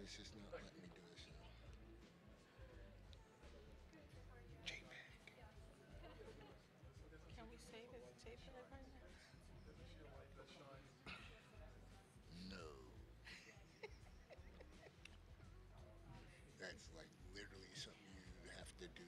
it's just not letting me do it. So, JPEG. Can we save it as JPEG right now? No, that's like literally something you have to do.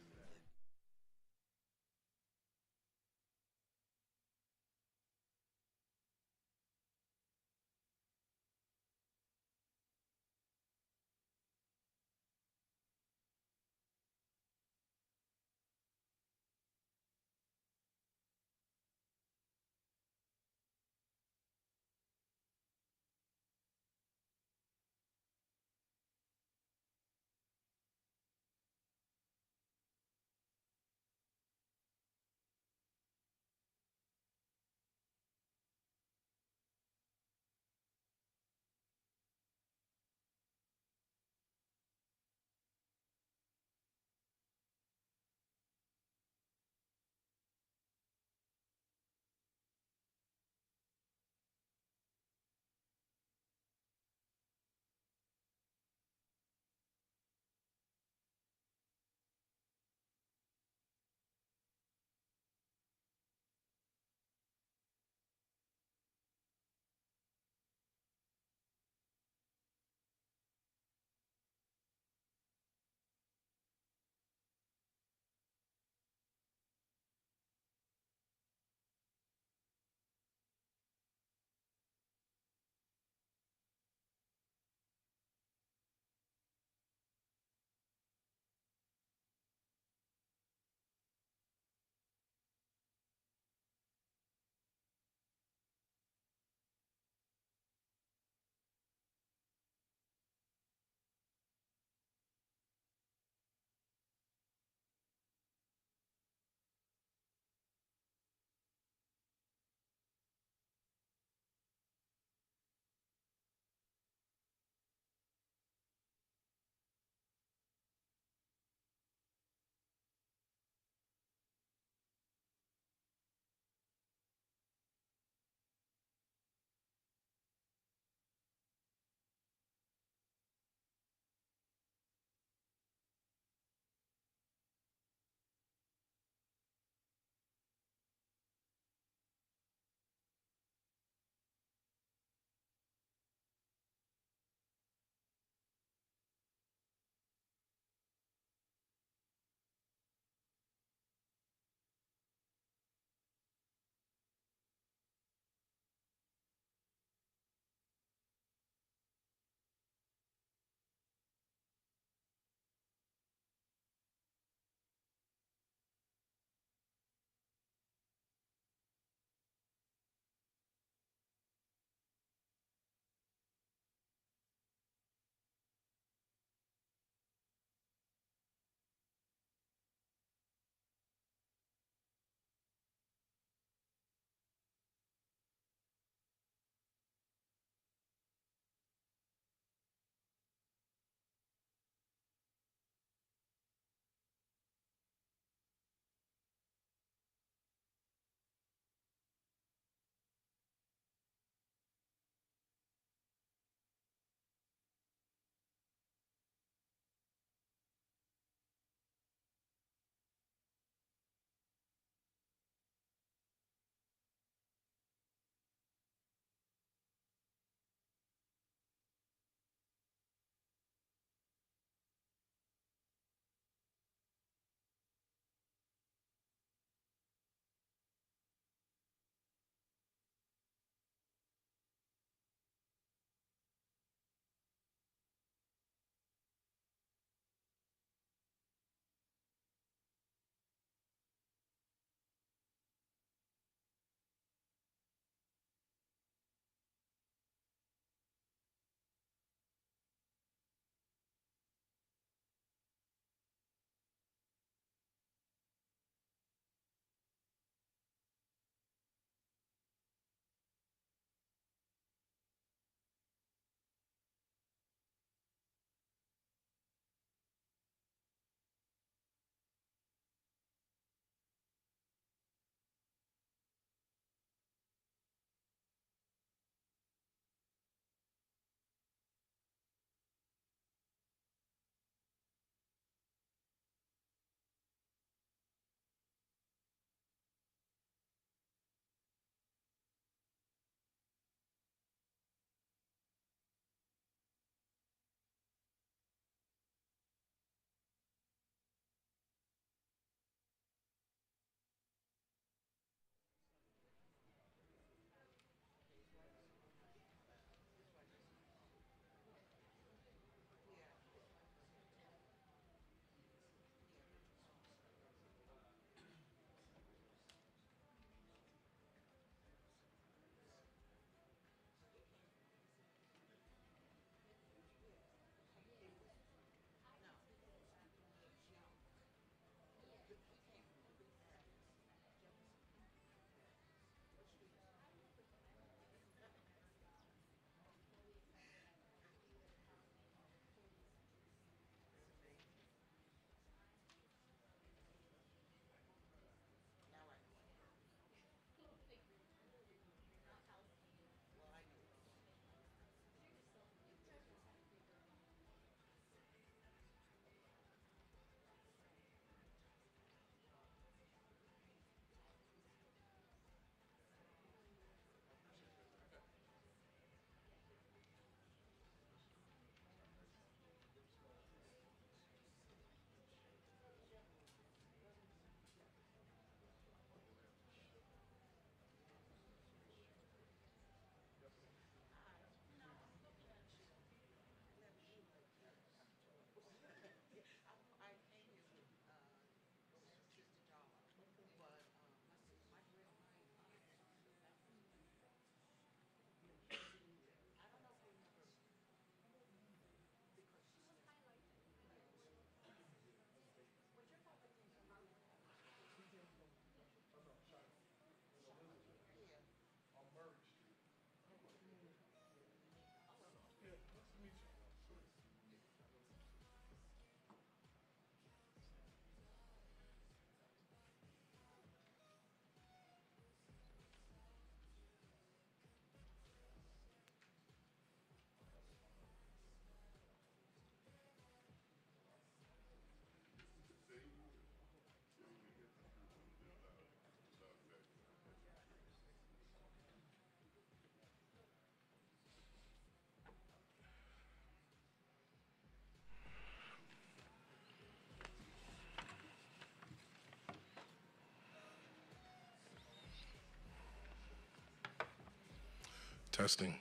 Testing.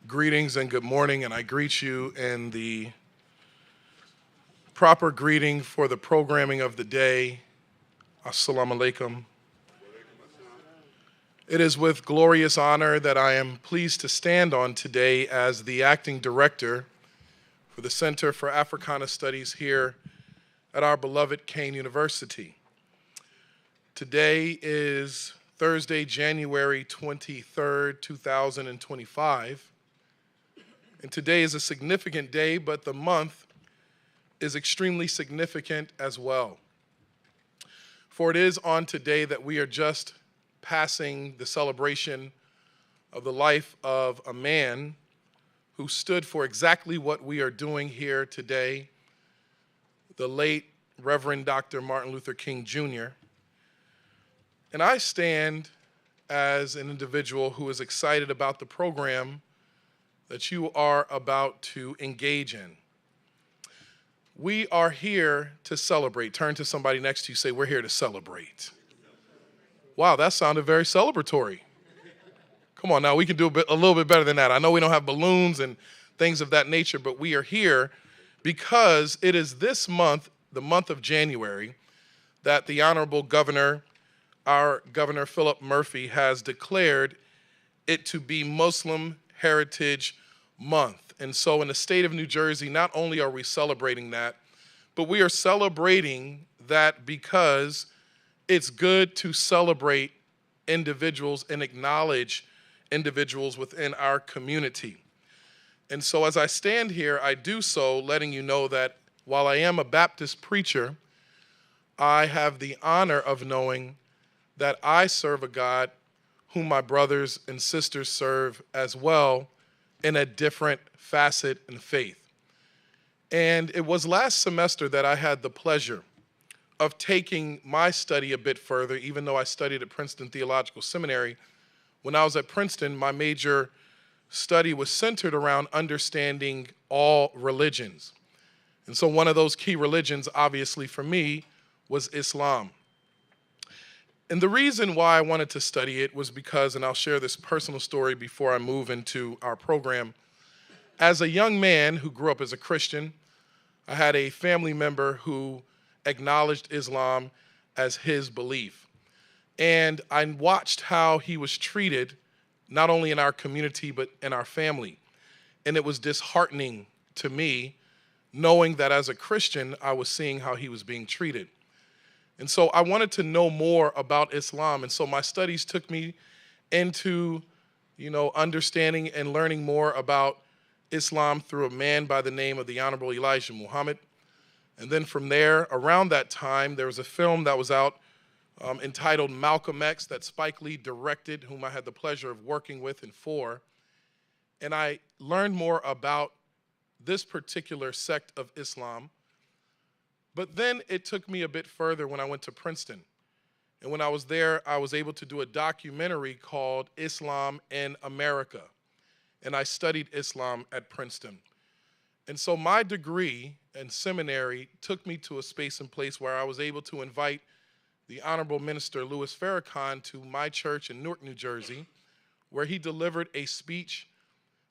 Greetings and good morning, and I greet you in the proper greeting for the programming of the day. Assalamu alaikum. It is with glorious honor that I am pleased to stand on today as the acting director for the Center for Africana Studies here at our beloved Kean University. Today is Thursday, January 23rd, 2025. And today is a significant day, but the month is extremely significant as well. For it is on today that we are just passing the celebration of the life of a man who stood for exactly what we are doing here today, the late Reverend Dr. Martin Luther King Jr. And I stand as an individual who is excited about the program that you are about to engage in. We are here to celebrate. Turn to somebody next to you, say, we're here to celebrate. Wow, that sounded very celebratory. Come on now, we can do a little bit better than that. I know we don't have balloons and things of that nature, but we are here because it is this month, the month of January, that the Honorable Governor, our Governor Philip Murphy, has declared it to be Muslim Heritage Month. And so in the state of New Jersey, not only are we celebrating that, but we are celebrating that because it's good to celebrate individuals and acknowledge individuals within our community. And so as I stand here, I do so letting you know that while I am a Baptist preacher, I have the honor of knowing that I serve a God whom my brothers and sisters serve as well in a different facet in faith. And it was last semester that I had the pleasure of taking my study a bit further, even though I studied at Princeton Theological Seminary. When I was at Princeton, my major study was centered around understanding all religions. And so one of those key religions, obviously for me, was Islam. And the reason why I wanted to study it was because, and I'll share this personal story before I move into our program. As a young man who grew up as a Christian, I had a family member who acknowledged Islam as his belief. And I watched how he was treated, not only in our community, but in our family. And it was disheartening to me, knowing that as a Christian, I was seeing how he was being treated. And so I wanted to know more about Islam. And so my studies took me into, understanding and learning more about Islam through a man by the name of the Honorable Elijah Muhammad. And then from there, around that time, there was a film that was out entitled Malcolm X that Spike Lee directed, whom I had the pleasure of working with and for. And I learned more about this particular sect of Islam. But then it took me a bit further when I went to Princeton. And when I was there, I was able to do a documentary called Islam in America. And I studied Islam at Princeton. And so my degree and seminary took me to a space and place where I was able to invite the Honorable Minister Louis Farrakhan to my church in Newark, New Jersey, where he delivered a speech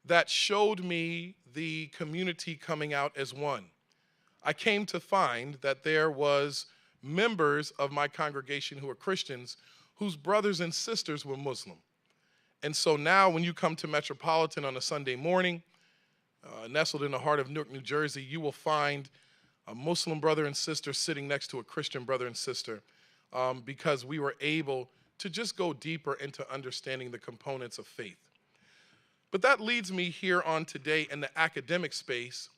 that showed me the community coming out as one. I came to find that there was members of my congregation who were Christians whose brothers and sisters were Muslim. And so now when you come to Metropolitan on a Sunday morning, nestled in the heart of Newark, New Jersey, you will find a Muslim brother and sister sitting next to a Christian brother and sister because we were able to just go deeper into understanding the components of faith. But that leads me here on today in the academic space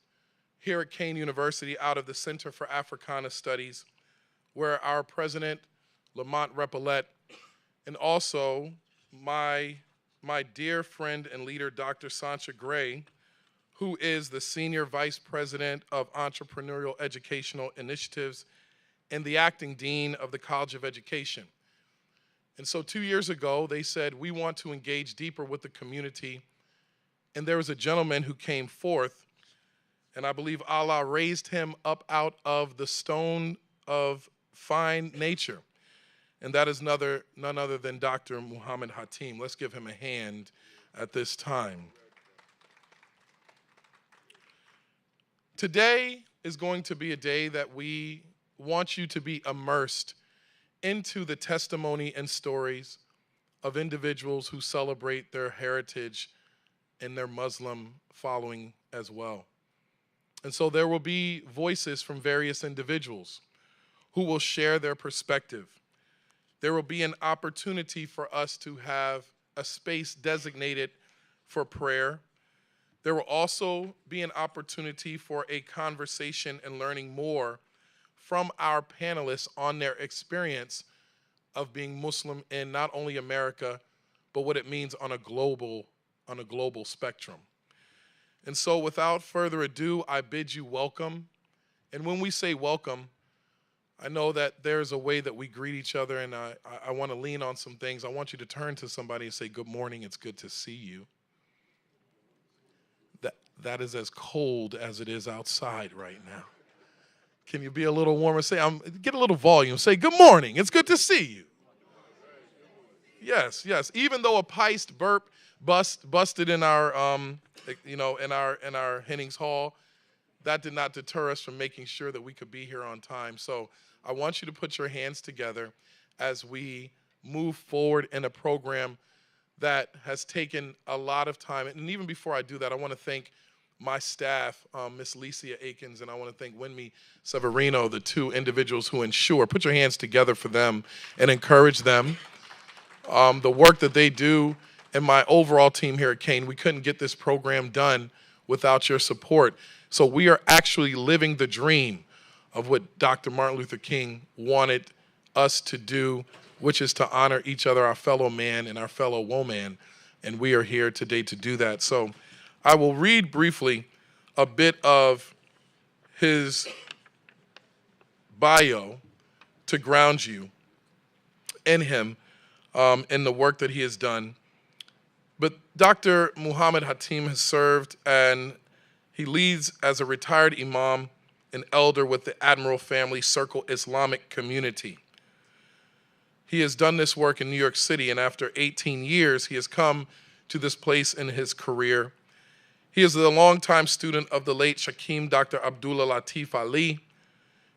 here at Kean University out of the Center for Africana Studies, where our president, Lamont Repollet, and also my dear friend and leader, Dr. Sancha Gray, who is the Senior Vice President of Entrepreneurial Educational Initiatives and the Acting Dean of the College of Education. And so 2 years ago, they said, we want to engage deeper with the community. And there was a gentleman who came forth, and I believe Allah raised him up out of the stone of fine nature. And that is none other than Dr. Muhammad Hatim. Let's give him a hand at this time. Today is going to be a day that we want you to be immersed into the testimony and stories of individuals who celebrate their heritage and their Muslim following as well. And so there will be voices from various individuals who will share their perspective. There will be an opportunity for us to have a space designated for prayer. There will also be an opportunity for a conversation and learning more from our panelists on their experience of being Muslim in not only America, but what it means on a global spectrum. And so without further ado, I bid you welcome. And when we say welcome, I know that there's a way that we greet each other, and I want to lean on some things. I want you to turn to somebody and say, good morning, it's good to see you. That is as cold as it is outside right now. Can you be a little warmer? Say, get a little volume. Say, good morning, it's good to see you. Yes, yes. Even though a piced burp busted in our, in our Hennings Hall, that did not deter us from making sure that we could be here on time. So I want you to put your hands together as we move forward in a program that has taken a lot of time. And even before I do that, I want to thank my staff, Miss Licia Akins, and I want to thank Winmy Severino, the two individuals who ensure. Put your hands together for them and encourage them. The work that they do, and my overall team here at Kane, we couldn't get this program done without your support. So we are actually living the dream of what Dr. Martin Luther King wanted us to do, which is to honor each other, our fellow man and our fellow woman, and we are here today to do that. So I will read briefly a bit of his bio to ground you in him, in the work that he has done. But Dr. Muhammad Hatim has served, and he leads as a retired imam and elder with the Admiral Family Circle Islamic Community. He has done this work in New York City, and after 18 years, he has come to this place in his career. He is a longtime student of the late Shakim Dr. Abdullah Latif Ali,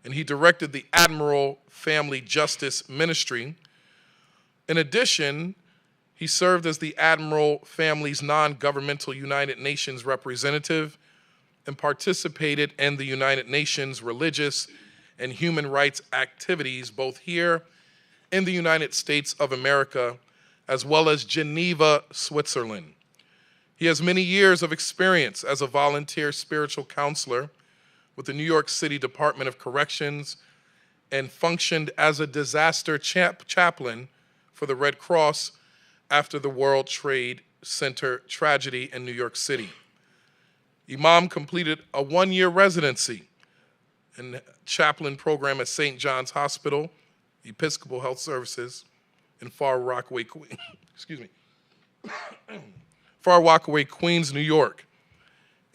and he directed the Admiral Family Justice Ministry. In addition, he served as the Admiral Family's non-governmental United Nations representative and participated in the United Nations religious and human rights activities, both here in the United States of America, as well as Geneva, Switzerland. He has many years of experience as a volunteer spiritual counselor with the New York City Department of Corrections and functioned as a disaster chaplain for the Red Cross after the World Trade Center tragedy in New York City. Imam completed a one-year residency in chaplain program at St. John's Hospital, Episcopal Health Services in Far Rockaway, Far Rockaway, Queens, New York.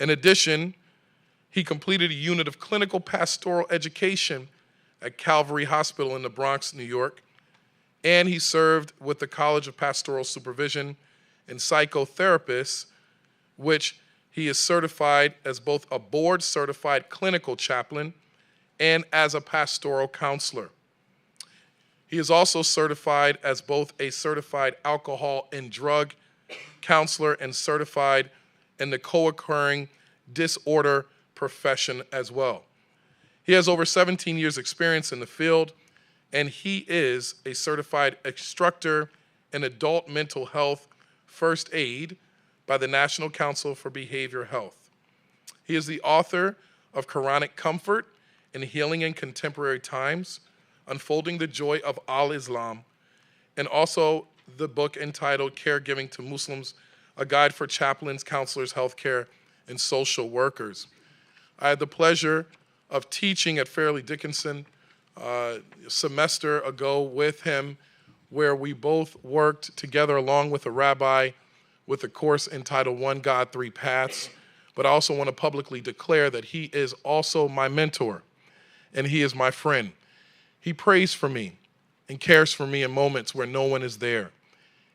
In addition, he completed a unit of clinical pastoral education at Calvary Hospital in the Bronx, New York, and he served with the College of Pastoral Supervision and Psychotherapists, which he is certified as both a board-certified clinical chaplain and as a pastoral counselor. He is also certified as both a certified alcohol and drug counselor and certified in the co-occurring disorder profession as well. He has over 17 years experience in the field, and he is a certified instructor in adult mental health first aid by the National Council for Behavioral Health. He is the author of Quranic Comfort and Healing in Contemporary Times, Unfolding the Joy of Al-Islam, and also the book entitled Caregiving to Muslims, A Guide for Chaplains, Counselors, Healthcare, and Social Workers. I had the pleasure of teaching at Fairleigh Dickinson a semester ago with him where we both worked together along with a rabbi with a course entitled One God, Three Paths. But I also want to publicly declare that he is also my mentor and he is my friend. He prays for me and cares for me in moments where no one is there.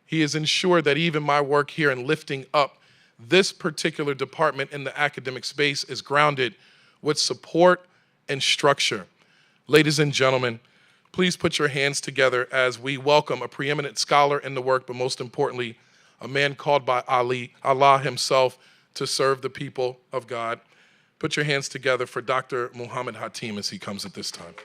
He has ensured that even my work here in lifting up this particular department in the academic space is grounded with support and structure. Ladies and gentlemen, please put your hands together as we welcome a preeminent scholar in the work, but most importantly, a man called by Allah himself to serve the people of God. Put your hands together for Dr. Muhammad Hatim as he comes at this time.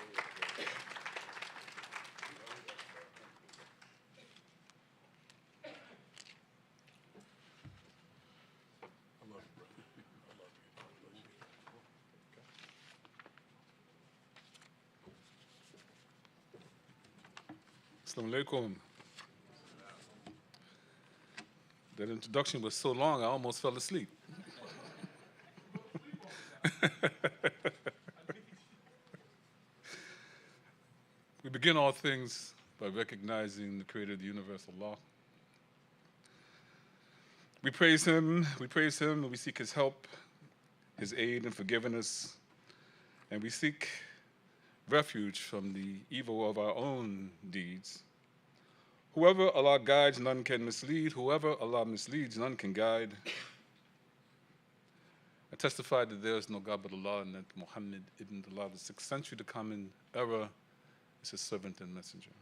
Assalamu alaikum. That introduction was so long, I almost fell asleep. We begin all things by recognizing the creator of the universe, Allah. We praise him, and we seek his help, his aid in forgiveness, and we seek refuge from the evil of our own deeds. Whoever Allah guides, none can mislead. Whoever Allah misleads, none can guide. I testify that there is no God but Allah and that Muhammad ibn Allah, the 6th century, the common era, is his servant and messenger.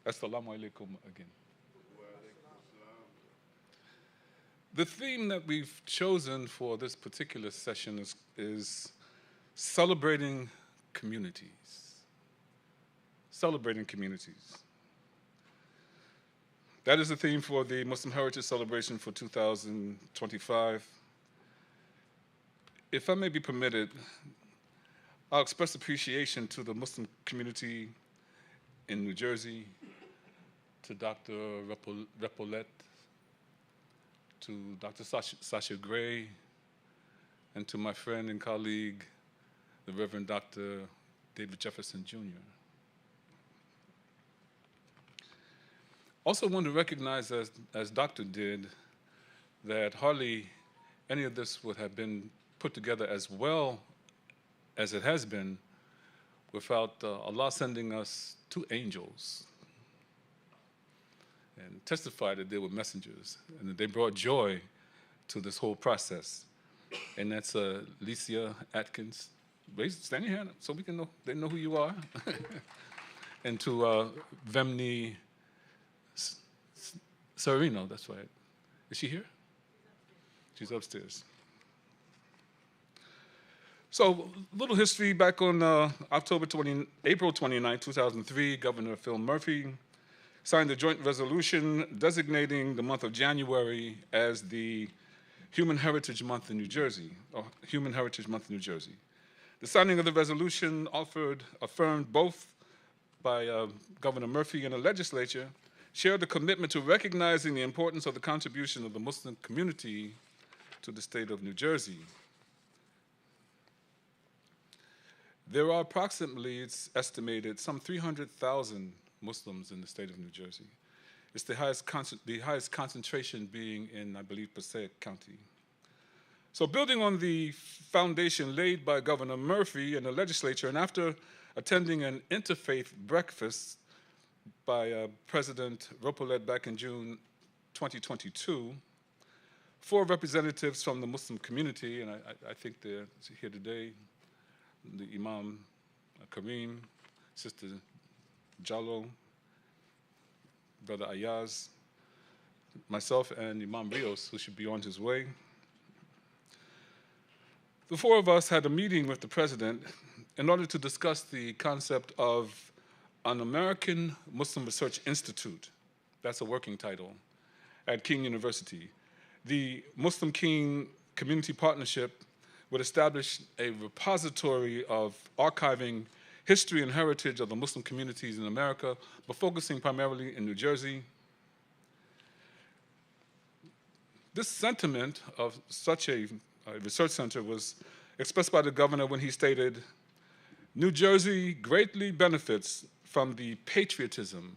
Assalamu alaikum again. The theme that we've chosen for this particular session is celebrating communities. Celebrating communities. That is the theme for the Muslim Heritage Celebration for 2025. If I may be permitted, I'll express appreciation to the Muslim community in New Jersey, to Dr. Repollet, to Dr. Sasha Gray, and to my friend and colleague, the Reverend Dr. David Jefferson Jr. Also want to recognize, as Doctor did, that hardly any of this would have been put together as well as it has been without Allah sending us 2 angels and testified that they were messengers and that they brought joy to this whole process. And that's Licia Atkins. Stand your hand up so we can know, they know who you are. And to Vemni Serino, that's right. Is she here? She's upstairs. So, little history. Back on April 29, 2003, Governor Phil Murphy signed a joint resolution designating the month of January as the Human Heritage Month in New Jersey, or Human Heritage Month in New Jersey. The signing of the resolution affirmed both by Governor Murphy and the legislature, shared the commitment to recognizing the importance of the contribution of the Muslim community to the state of New Jersey. There are approximately, it's estimated, some 300,000 Muslims in the state of New Jersey. It's the highest concentration being in, I believe, Passaic County. So building on the foundation laid by Governor Murphy and the legislature, and after attending an interfaith breakfast by President Repollet back in June 2022, 4 representatives from the Muslim community, and I think they're here today, the Imam Kareem, Sister Jallo, Brother Ayaz, myself, and Imam Rios, who should be on his way. The 4 of us had a meeting with the president in order to discuss the concept of an American Muslim Research Institute. That's a working title at King University. The Muslim King Community Partnership would establish a repository of archiving history and heritage of the Muslim communities in America, but focusing primarily in New Jersey. This sentiment of such a research center was expressed by the governor when he stated, "New Jersey greatly benefits from the patriotism,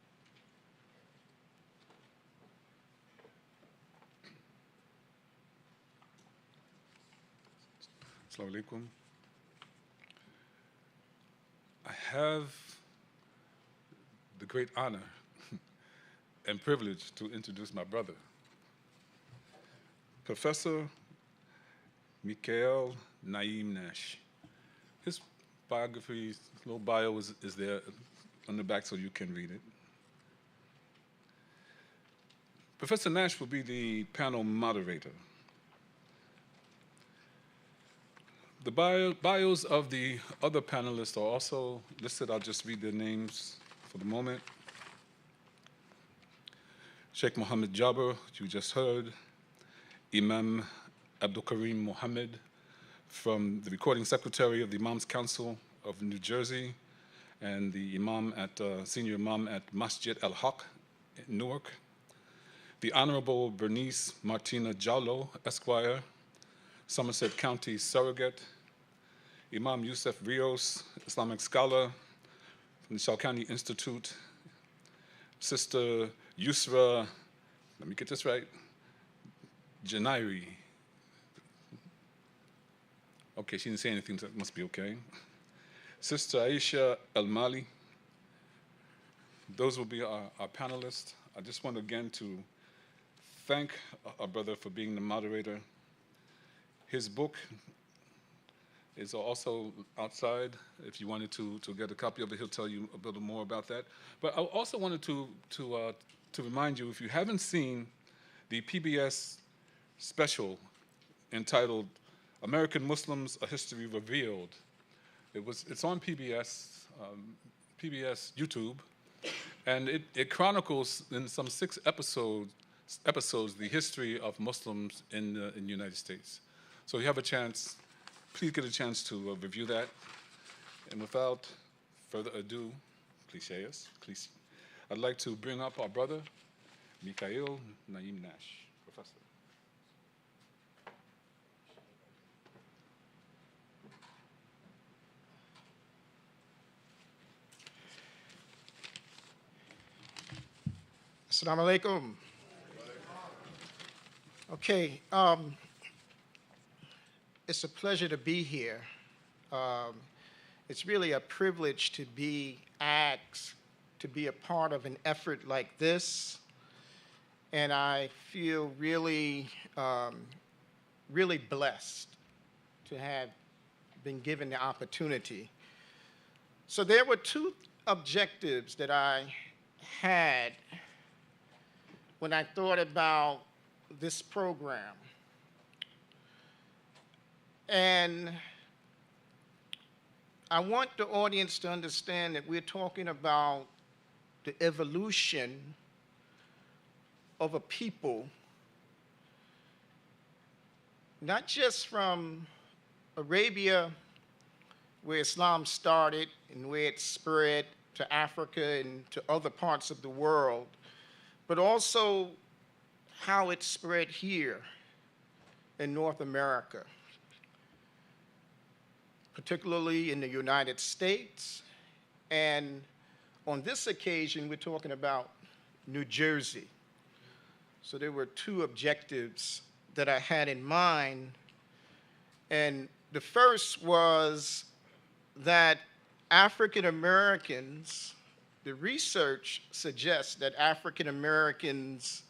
Assalamu alaikum. I have the great honor and privilege to introduce my brother, Professor Mikhail Naim Nash. His biography, his little bio is there on the back so you can read it. Professor Nash will be the panel moderator. The bios of the other panelists are also listed. I'll just read their names for the moment. Sheikh Mohammed Jabir, you just heard. Imam Abdul Karim Mohammed, from the Recording Secretary of the Imams Council of New Jersey, and the senior imam at Masjid al-Haq in Newark. The Honorable Bernice Martina Jallo, Esquire, Somerset County Surrogate. Imam Yusuf Rios, Islamic scholar from the Shalkani Institute. Sister Yusra, let me get this right, Janairi. Okay, she didn't say anything, so it must be okay. Sister Aisha El-Mali. Those will be our panelists. I just want again to thank our brother for being the moderator. His book is also outside. If you wanted to get a copy of it, he'll tell you a little more about that. But I also wanted to remind you, if you haven't seen the PBS special entitled American Muslims, A History Revealed, it's on PBS YouTube, and it chronicles in some 6 episodes the history of Muslims in the United States. So if you have a chance, please get a chance to review that. And without further ado, cliches, I'd like to bring up our brother, Mikhail Naim Nash, Professor. Assalamu alaikum. Okay, it's a pleasure to be here. It's really a privilege to be asked to be a part of an effort like this, and I feel really, really blessed to have been given the opportunity. So there were 2 objectives that I had when I thought about this program. And I want the audience to understand that we're talking about the evolution of a people, not just from Arabia, where Islam started and where it spread to Africa and to other parts of the world, but also how it spread here in North America, particularly in the United States. And on this occasion, we're talking about New Jersey. So there were 2 objectives that I had in mind. And the first was that African Americans, the research suggests that African Americans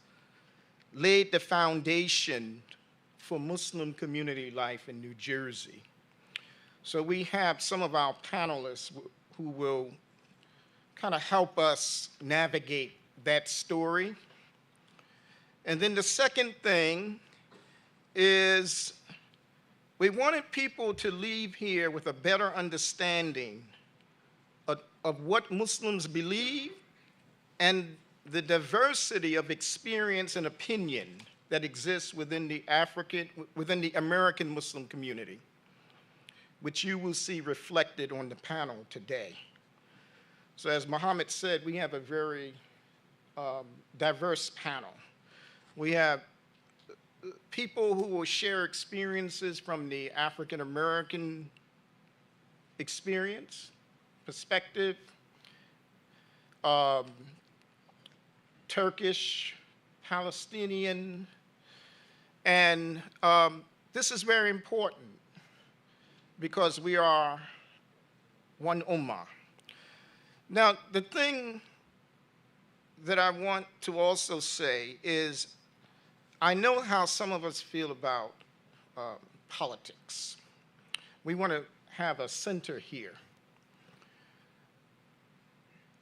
laid the foundation for Muslim community life in New Jersey. So we have some of our panelists who will kind of help us navigate that story. And then the second thing is we wanted people to leave here with a better understanding of what Muslims believe and the diversity of experience and opinion that exists within the American Muslim community, which you will see reflected on the panel today. So as Muhammad said, we have a very diverse panel. We have people who will share experiences from the African American experience, perspective, Turkish, Palestinian, and this is very important because we are one ummah. Now, the thing that I want to also say is I know how some of us feel about politics. We want to have a center here.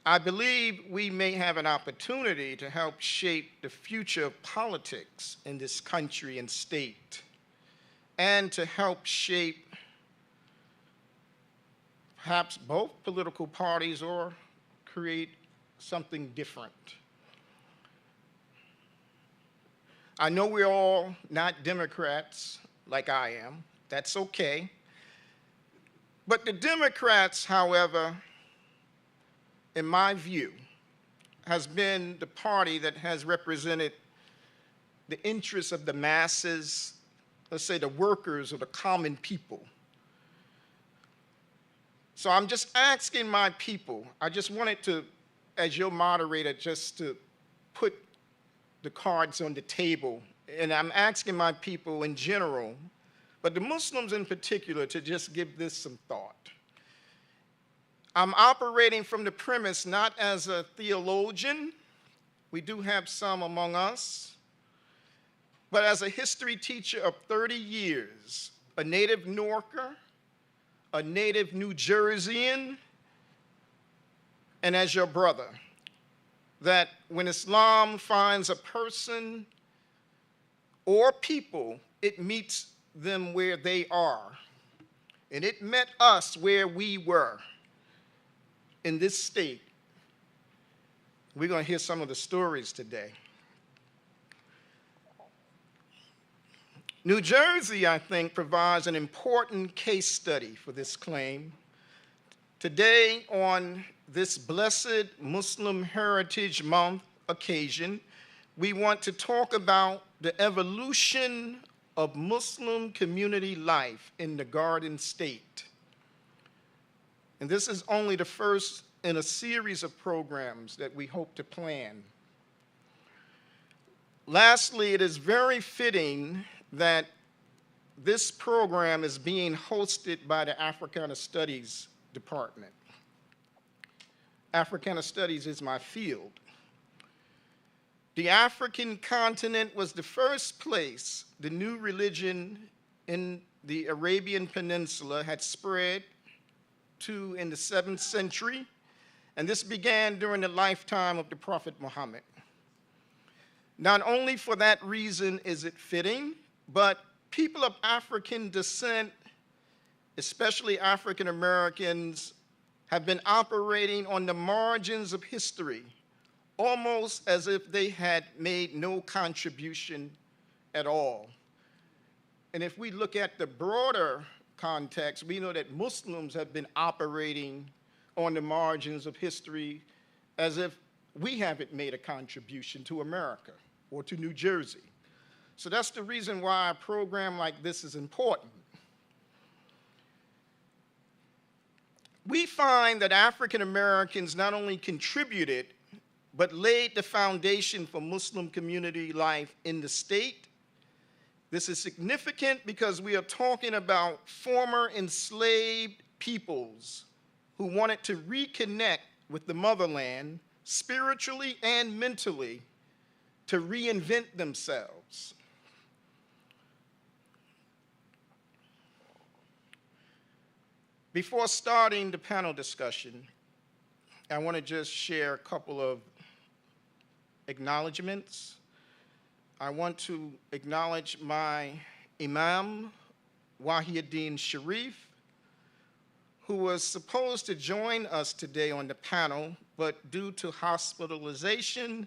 I believe we may have an opportunity to help shape the future of politics in this country and state, and to help shape perhaps both political parties or create something different. I know we're all not Democrats like I am. That's okay. But the Democrats, however, in my view, has been the party that has represented the interests of the masses, let's say the workers or the common people. So I'm just asking my people, I just wanted to, as your moderator, just to put the cards on the table, and I'm asking my people in general, but the Muslims in particular, to just give this some thought. I'm operating from the premise not as a theologian, we do have some among us, but as a history teacher of 30 years, a native Newarker, a native New Jerseyan, and as your brother, that when Islam finds a person or people, it meets them where they are. And it met us where we were in this state. We're going to hear some of the stories today. New Jersey, I think, provides an important case study for this claim. Today, on this blessed Muslim Heritage Month occasion, we want to talk about the evolution of Muslim community life in the Garden State. And this is only the first in a series of programs that we hope to plan. Lastly, it is very fitting that this program is being hosted by the Africana Studies Department. Africana Studies is my field. The African continent was the first place the new religion in the Arabian Peninsula had spread to in the 7th century, and this began during the lifetime of the Prophet Muhammad. Not only for that reason is it fitting, but people of African descent, especially African Americans, have been operating on the margins of history, almost as if they had made no contribution at all. And if we look at the broader context, we know that Muslims have been operating on the margins of history as if we haven't made a contribution to America or to New Jersey. So that's the reason why a program like this is important. We find that African Americans not only contributed, but laid the foundation for Muslim community life in the state. This is significant because we are talking about former enslaved peoples who wanted to reconnect with the motherland spiritually and mentally to reinvent themselves. Before starting the panel discussion, I want to just share a couple of acknowledgments. I want to acknowledge my Imam, Wahiuddin Sharif, who was supposed to join us today on the panel, but due to hospitalization,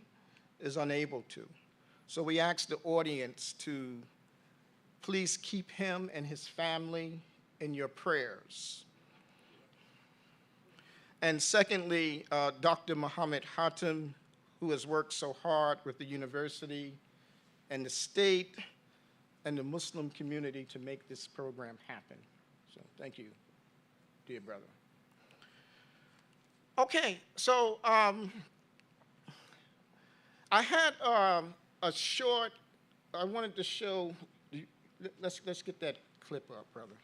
is unable to. So we ask the audience to please keep him and his family in your prayers. And secondly, Dr. Muhammad Hatem, who has worked so hard with the university and the state and the Muslim community to make this program happen. So thank you, dear brother. Okay, so I had a short, I wanted to show, let's get that clip up, brother.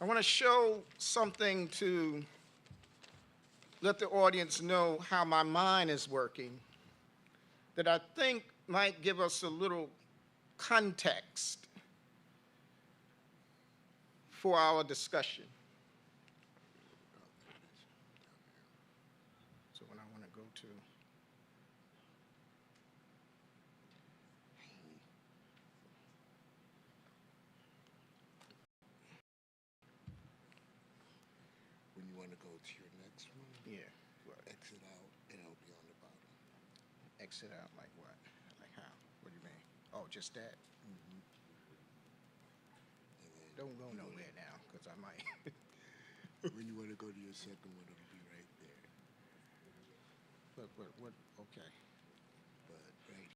I want to show something to let the audience know how my mind is working that I think might give us a little context for our discussion. So when I want to go to When you want to go to your next one, yeah, what? exit out, and it'll be on the bottom. Exit out like what? Like how? What do you mean? Oh, just that? And then Don't go nowhere now, because I might. when you want to go to your second one, it'll be right there. What? Okay. But right,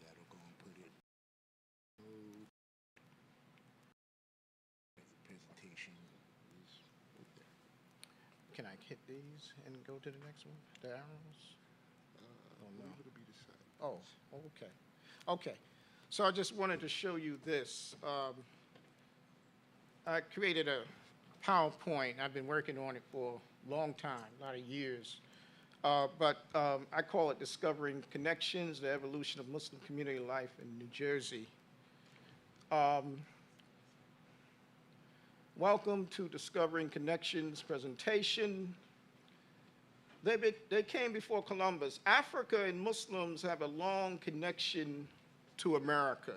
that'll go and put it. The presentation is right there. Can I hit these and go to the next one? The arrows? Oh, no. It'll be the side. Oh, okay. Okay. So I just wanted to show you this. I created a PowerPoint. I've been working on it for a long time, a lot of years. But I call it Discovering Connections, the Evolution of Muslim Community Life in New Jersey. Welcome to Discovering Connections presentation. They came before Columbus. Africa and Muslims have a long connection to America.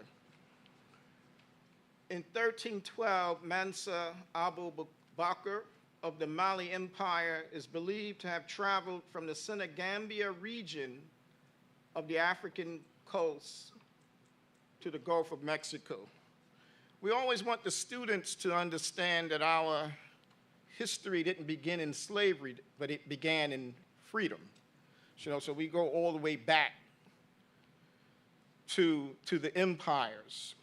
In 1312, Mansa Abu Bakr of the Mali Empire is believed to have traveled from the Senegambia region of the African coast to the Gulf of Mexico. We always want the students to understand that our history didn't begin in slavery, but it began in freedom. You know, so we go all the way back to the empires.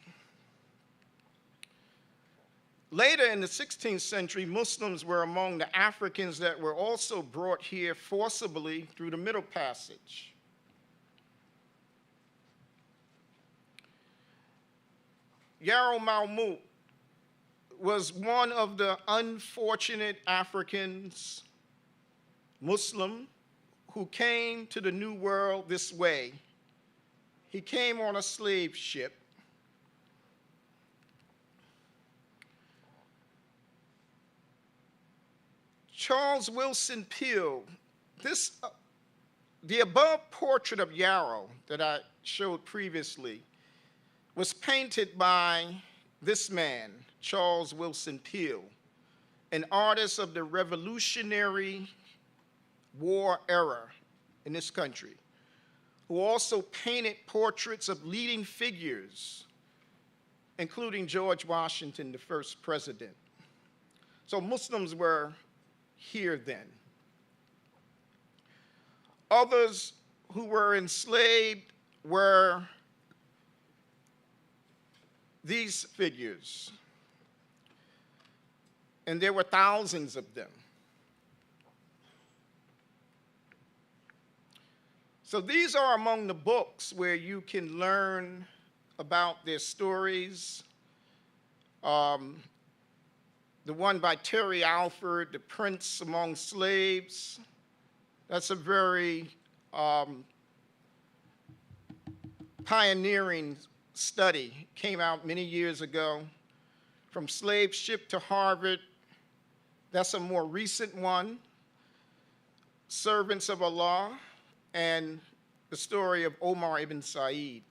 Later in the 16th century, Muslims were among the Africans that were also brought here forcibly through the Middle Passage. Yaro Malmout was one of the unfortunate Africans, Muslim, who came to the New World this way. He came on a slave ship. Charles Willson Peale, the above portrait of Yarrow that I showed previously was painted by this man, Charles Willson Peale, an artist of the Revolutionary War era in this country, who also painted portraits of leading figures, including George Washington, the first president. So Muslims were here then. Others who were enslaved were these figures, and there were thousands of them. So these are among the books where you can learn about their stories. The one by Terry Alford, The Prince Among Slaves, that's a very pioneering study, came out many years ago. From Slave Ship to Harvard, that's a more recent one. Servants of Allah, and the story of Omar ibn Said.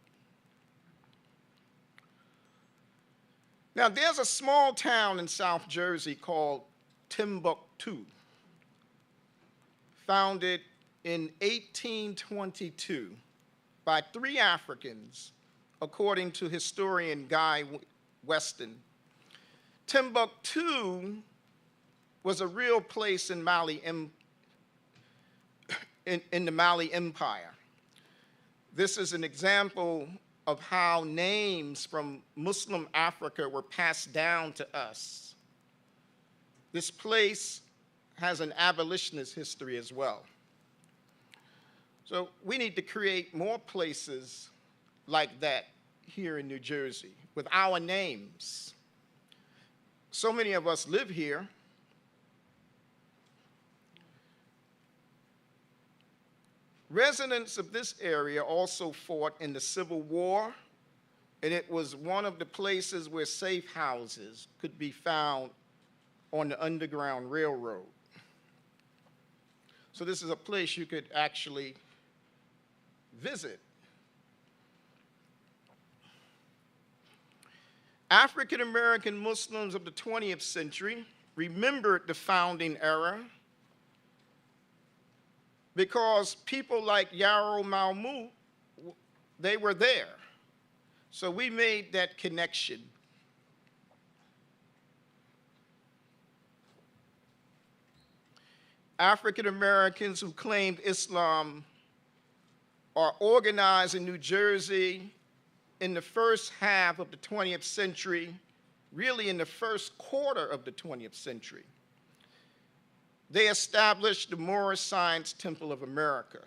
Now, there's a small town in South Jersey called Timbuktu, founded in 1822 by 3 Africans, according to historian Guy Weston. Timbuktu was a real place in in the Mali Empire. This is an example of how names from Muslim Africa were passed down to us. This place has an abolitionist history as well. So we need to create more places like that here in New Jersey with our names. so many of us live here. Residents of this area also fought in the Civil War, and it was one of the places where safe houses could be found on the Underground Railroad. So this is a place you could actually visit. African American Muslims of the 20th century remembered the founding era because people like Yaro Mahmoud, they were there. So we made that connection. African Americans who claimed Islam are organized in New Jersey in the first half of the 20th century, really in the first quarter of the 20th century. They established the Moorish Science Temple of America.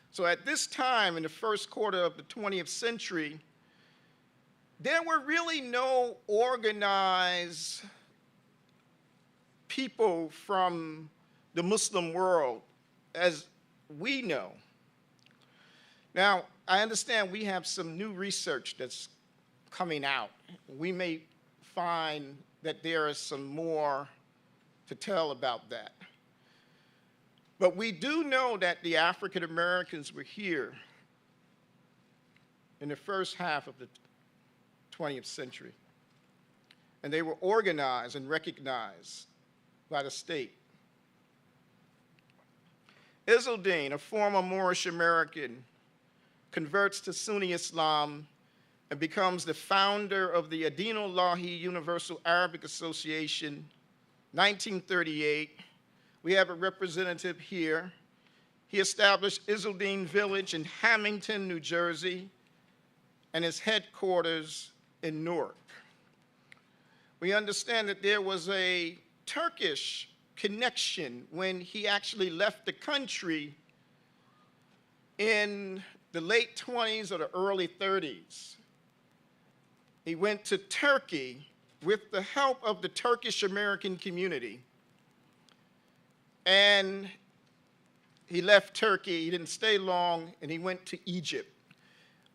So at this time, in the first quarter of the 20th century, there were really no organized people from the Muslim world as we know. Now, I understand we have some new research that's coming out. We may find that there is some more to tell about that. But we do know that the African Americans were here in the first half of the 20th century. And they were organized and recognized by the state. Izzeldin, a former Moorish American, converts to Sunni Islam and becomes the founder of the Adinullahi Universal Arabic Association, 1938. We have a representative here. He established Izzeldin Village in Hamilton, New Jersey, and his headquarters in Newark. We understand that there was a Turkish connection when he actually left the country in the late 20s or the early 30s. He went to Turkey with the help of the Turkish American community. And he left Turkey, he didn't stay long, and he went to Egypt.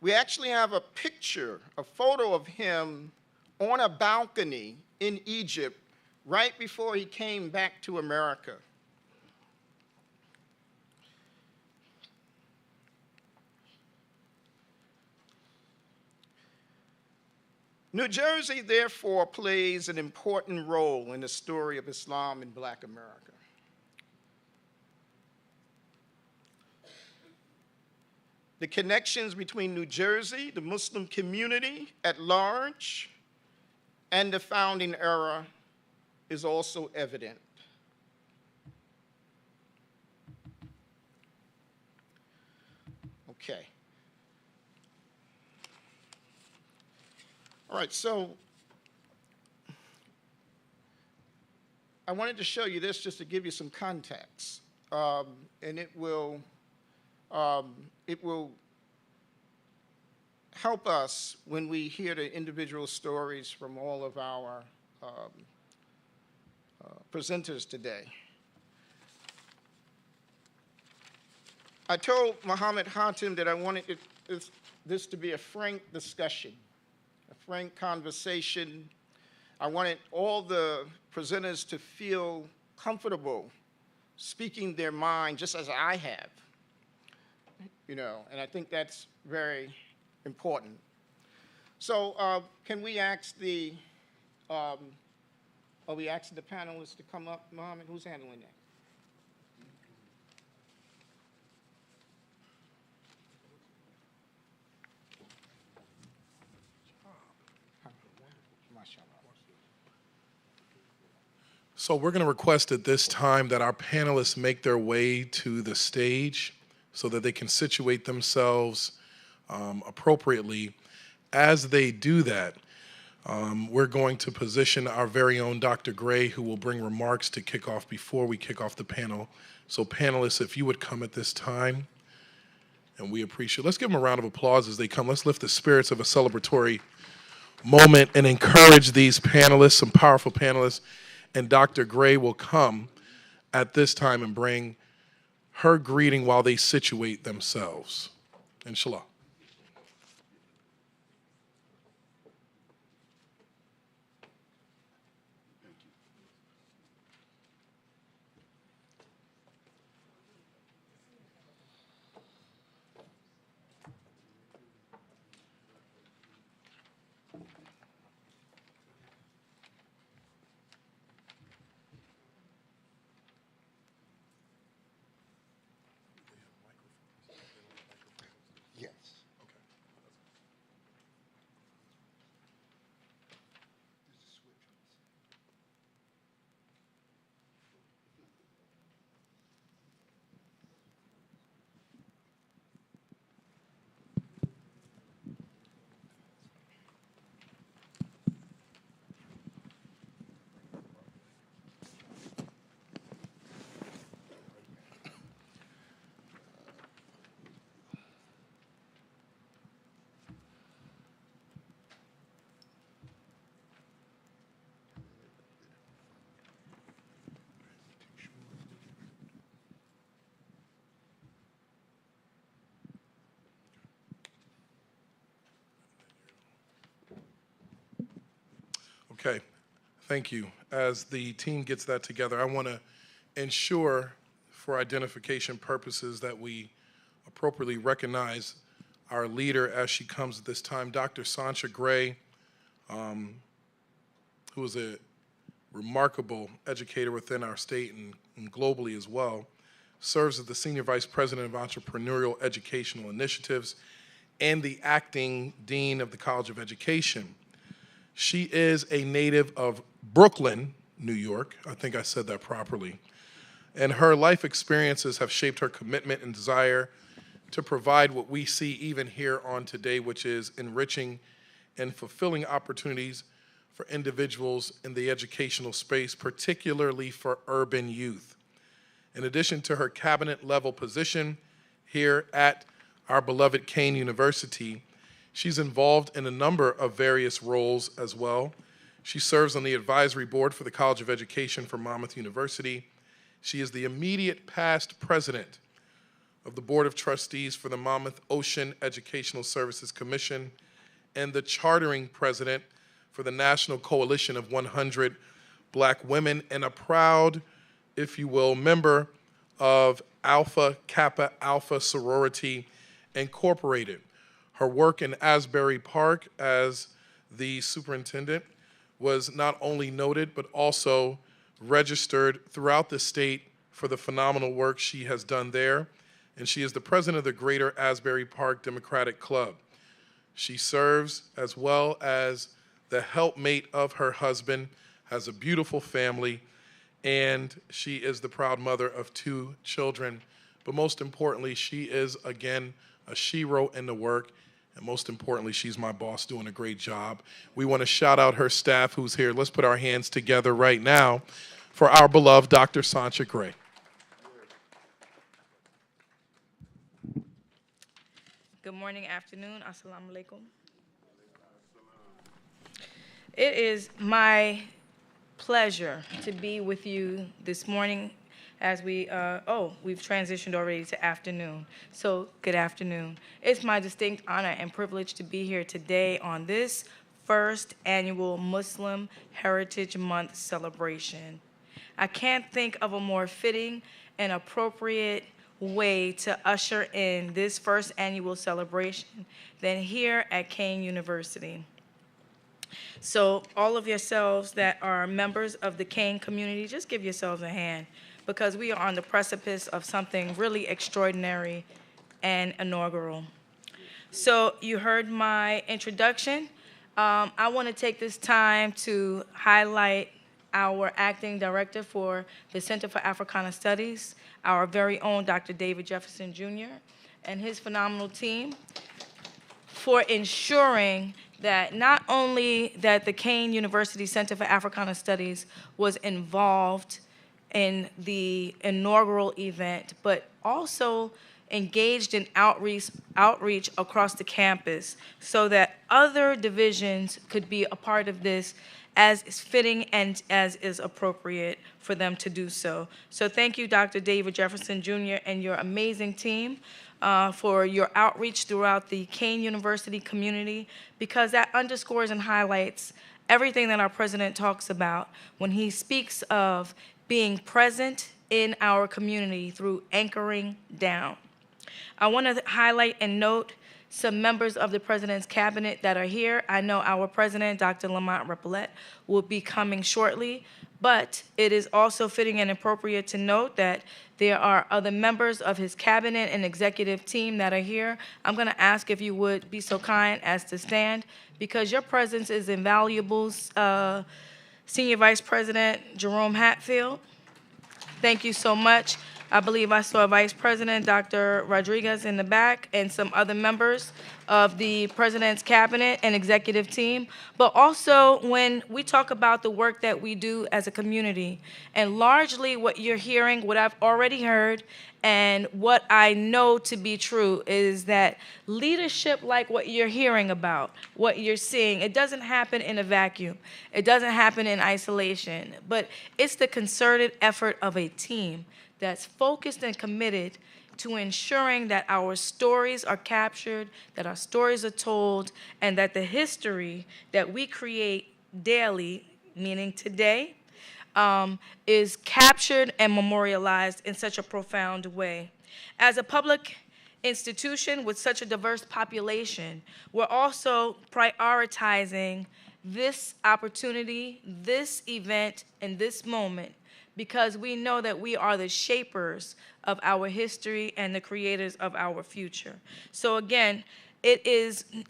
We actually have a picture, a photo of him on a balcony in Egypt right before he came back to America. New Jersey, therefore, plays an important role in the story of Islam in Black America. The connections between New Jersey, the Muslim community at large, and the founding era is also evident. Okay. All right, so I wanted to show you this just to give you some context, and it will help us when we hear the individual stories from all of our presenters today. I told Muhammad Hatim that I wanted this to be a frank discussion, a frank conversation. I wanted all the presenters to feel comfortable speaking their mind just as I have, you know, and I think that's very important. So can we ask the, are we asking the panelists to come up? Mohammed, who's handling that? So we're going to request at this time that our panelists make their way to the stage so that they can situate themselves appropriately. As they do that, we're going to position our very own Dr. Gray, who will bring remarks to kick off before we kick off the panel. So panelists, if you would come at this time, and we appreciate it. Let's give them a round of applause as they come. Let's lift the spirits of a celebratory moment and encourage these panelists, some powerful panelists, and Dr. Gray will come at this time and bring her greeting while they situate themselves. Inshallah. Yes. Okay, thank you. As the team gets that together, I want to ensure for identification purposes that we appropriately recognize our leader as she comes at this time. Dr. Sancha Gray, who is a remarkable educator within our state and globally as well, serves as the Senior Vice President of Entrepreneurial Educational Initiatives and the Acting Dean of the College of Education. She is a native of Brooklyn, New York. I think I said that properly. And her life experiences have shaped her commitment and desire to provide what we see even here on today, which is enriching and fulfilling opportunities for individuals in the educational space, particularly for urban youth. In addition to her cabinet-level position here at our beloved Kean University, she's involved in a number of various roles as well. She serves on the advisory board for the College of Education for Monmouth University. She is the immediate past president of the Board of Trustees for the Monmouth Ocean Educational Services Commission and the chartering president for the National Coalition of 100 Black Women, and a proud, if you will, member of Alpha Kappa Alpha Sorority Incorporated. Her work in Asbury Park as the superintendent was not only noted, but also registered throughout the state for the phenomenal work she has done there. And she is the president of the Greater Asbury Park Democratic Club. She serves as well as the helpmate of her husband, has a beautiful family, and she is the proud mother of 2 children. But most importantly, she is, again, a shero in the work, and most importantly, she's my boss doing a great job. We want to shout out her staff who's here. Let's put our hands together right now for our beloved Dr. Sancha Gray. Good morning, afternoon. Assalamu alaikum. It is my pleasure to be with you this morning as we've transitioned already to afternoon. So good afternoon. It's my distinct honor and privilege to be here today on this first annual Muslim Heritage Month celebration. I can't think of a more fitting and appropriate way to usher in this first annual celebration than here at Kean University. So all of yourselves that are members of the Kean community, just give yourselves a hand, because we are on the precipice of something really extraordinary and inaugural. So you heard my introduction. I want to take this time to highlight our acting director for the Center for Africana Studies, our very own Dr. David Jefferson Jr., and his phenomenal team for ensuring that not only that the Kean University Center for Africana Studies was involved in the inaugural event, but also engaged in outreach across the campus so that other divisions could be a part of this as is fitting and as is appropriate for them to do so. So thank you, Dr. David Jefferson Jr. and your amazing team for your outreach throughout the Kane University community, because that underscores and highlights everything that our president talks about when he speaks of being present in our community through anchoring down. I want to highlight and note some members of the president's cabinet that are here. I know our president, Dr. Lamont Repollet, will be coming shortly, but it is also fitting and appropriate to note that there are other members of his cabinet and executive team that are here. I'm going to ask if you would be so kind as to stand, because your presence is invaluable. Senior Vice President Jerome Hatfield, thank you so much. I believe I saw Vice President Dr. Rodriguez in the back and some other members of the President's cabinet and executive team. But also when we talk about the work that we do as a community, and largely what you're hearing, what I've already heard, and what I know to be true is that leadership like what you're hearing about, what you're seeing, it doesn't happen in a vacuum. It doesn't happen in isolation, but it's the concerted effort of a team that's focused and committed to ensuring that our stories are captured, that our stories are told, and that the history that we create daily, meaning today, is captured and memorialized in such a profound way. As a public institution with such a diverse population, we're also prioritizing this opportunity, this event, and this moment, because we know that we are the shapers of our history and the creators of our future. So again,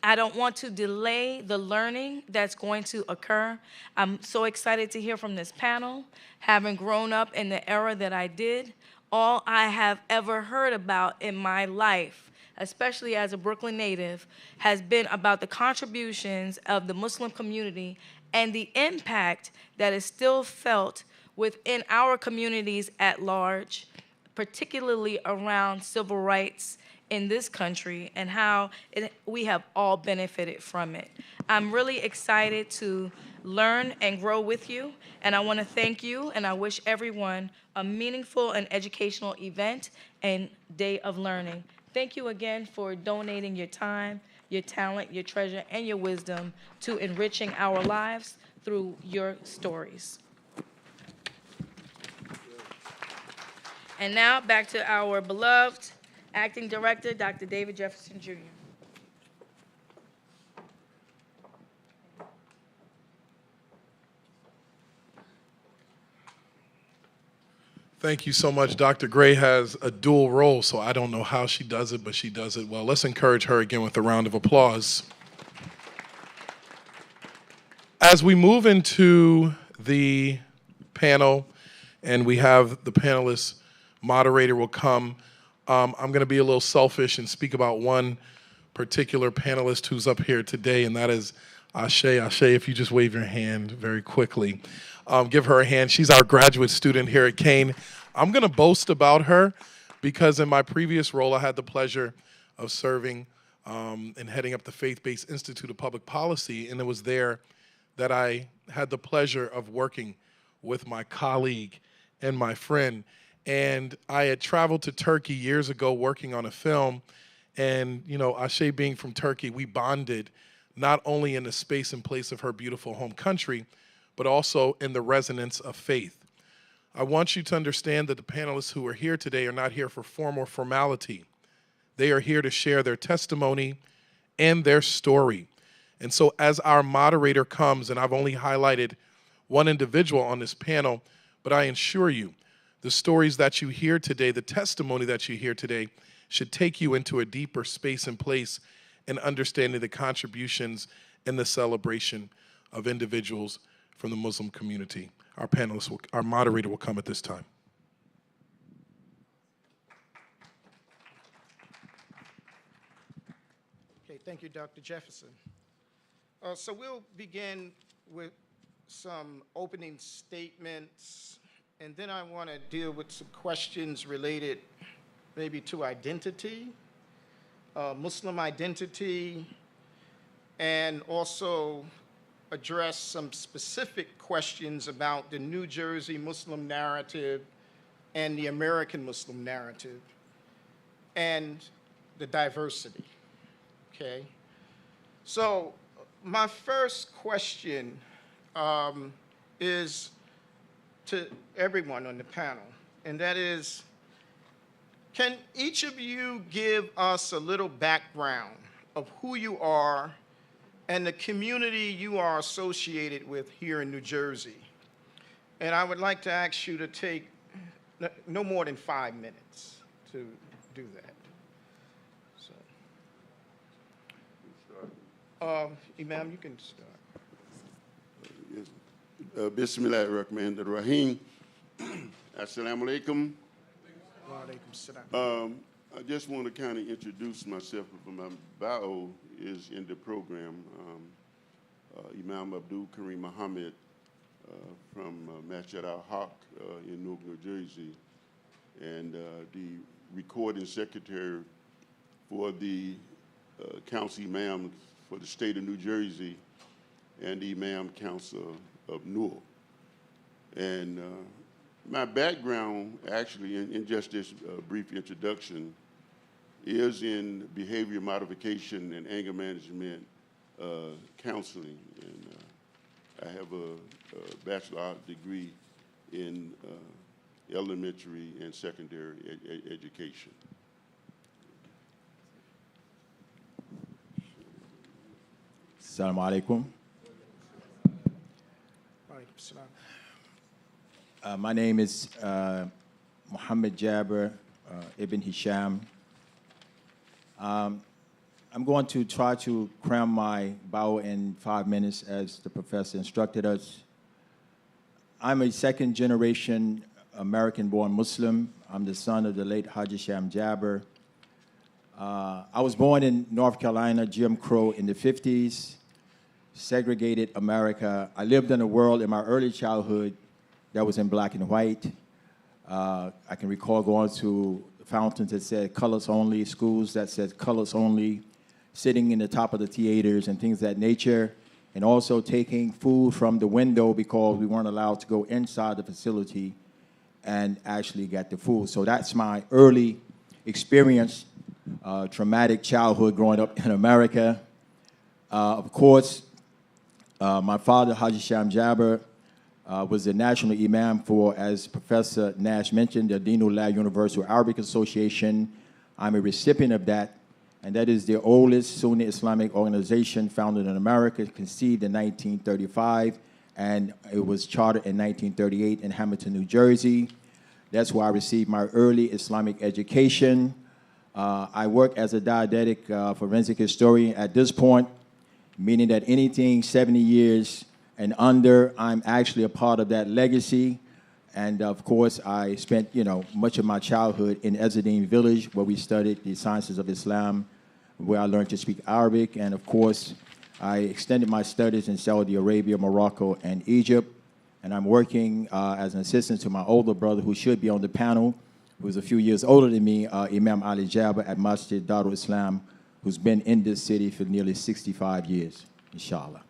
I don't want to delay the learning that's going to occur. I'm so excited to hear from this panel. Having grown up in the era that I did, all I have ever heard about in my life, especially as a Brooklyn native, has been about the contributions of the Muslim community and the impact that is still felt within our communities at large, particularly around civil rights in this country and how we have all benefited from it. I'm really excited to learn and grow with you, and I want to thank you, and I wish everyone a meaningful and educational event and day of learning. Thank you again for donating your time, your talent, your treasure, and your wisdom to enriching our lives through your stories. And now back to our beloved Acting Director, Dr. David Jefferson Jr. Thank you so much. Dr. Gray has a dual role, so I don't know how she does it, but she does it well. Let's encourage her again with a round of applause. As we move into the panel, and we have the panelists, moderator will come. I'm going to be a little selfish and speak about one particular panelist who's up here today, and that is Ashe. Ashe, if you just wave your hand very quickly. Give her a hand. She's our graduate student here at Kane. I'm going to boast about her because in my previous role, I had the pleasure of serving and heading up the Faith-Based Institute of Public Policy, and it was there that I had the pleasure of working with my colleague and my friend. And I had traveled to Turkey years ago working on a film, and Ashe being from Turkey, we bonded not only in the space and place of her beautiful home country, but also in the resonance of faith. I want you to understand that the panelists who are here today are not here for form or formality. They are here to share their testimony and their story. And so as our moderator comes, and I've only highlighted one individual on this panel, but I assure you, the stories that you hear today, the testimony that you hear today, should take you into a deeper space and place in understanding the contributions and the celebration of individuals from the Muslim community. Our moderator will come at this time. Okay, thank you, Dr. Jefferson. So we'll begin with some opening statements, and then I want to deal with some questions related maybe to identity, Muslim identity, and also address some specific questions about the New Jersey Muslim narrative and the American Muslim narrative and the diversity, okay? So my first question is to everyone on the panel, and that is, can each of you give us a little background of who you are and the community you are associated with here in New Jersey? And I would like to ask you to take no more than 5 minutes to do that. So, Imam, you can start. Bismillah ar-Rahman ar-Rahim. Assalamu alaikum. Wa alaikum salam. I just want to kind of introduce myself. My bio is in the program. Imam Abdul Kareem Muhammad from Masjid al-Haq in Newark, New Jersey, and the recording secretary for the council imam for the state of New Jersey and the Imam Council of Newark. And my background, actually, in just this brief introduction, is in behavior modification and anger management counseling. And I have a bachelor art degree in elementary and secondary education. Assalamu alaikum. Wa alaikum salam. My name is Muhammad Jabir Ibn Hisham. I'm going to try to cram my bio in 5 minutes as the professor instructed us. I'm a second-generation American-born Muslim. I'm the son of the late Haji Sham Jabir. I was born in North Carolina, Jim Crow in the 50s, segregated America. I lived in a world in my early childhood that was in black and white. I can recall going to fountains that said colors only, schools that said colors only, sitting in the top of the theaters and things of that nature, and also taking food from the window because we weren't allowed to go inside the facility and actually get the food. So that's my early experience, traumatic childhood growing up in America. Of course, my father, Haji Sham Jabir, was the national imam for, as Professor Nash mentioned, the Dinullah Universal Arabic Association. I'm a recipient of that, and that is the oldest Sunni Islamic organization founded in America, conceived in 1935, and it was chartered in 1938 in Hamilton, New Jersey. That's where I received my early Islamic education. I work as a didactic forensic historian at this point, meaning that anything 70 years and under, I'm actually a part of that legacy. And of course, I spent, much of my childhood in Ezzeddin Village, where we studied the sciences of Islam, where I learned to speak Arabic. And of course, I extended my studies in Saudi Arabia, Morocco, and Egypt. And I'm working as an assistant to my older brother, who should be on the panel, who's a few years older than me, Imam Ali Jabir at Masjid Darul Islam, who's been in this city for nearly 65 years, inshallah.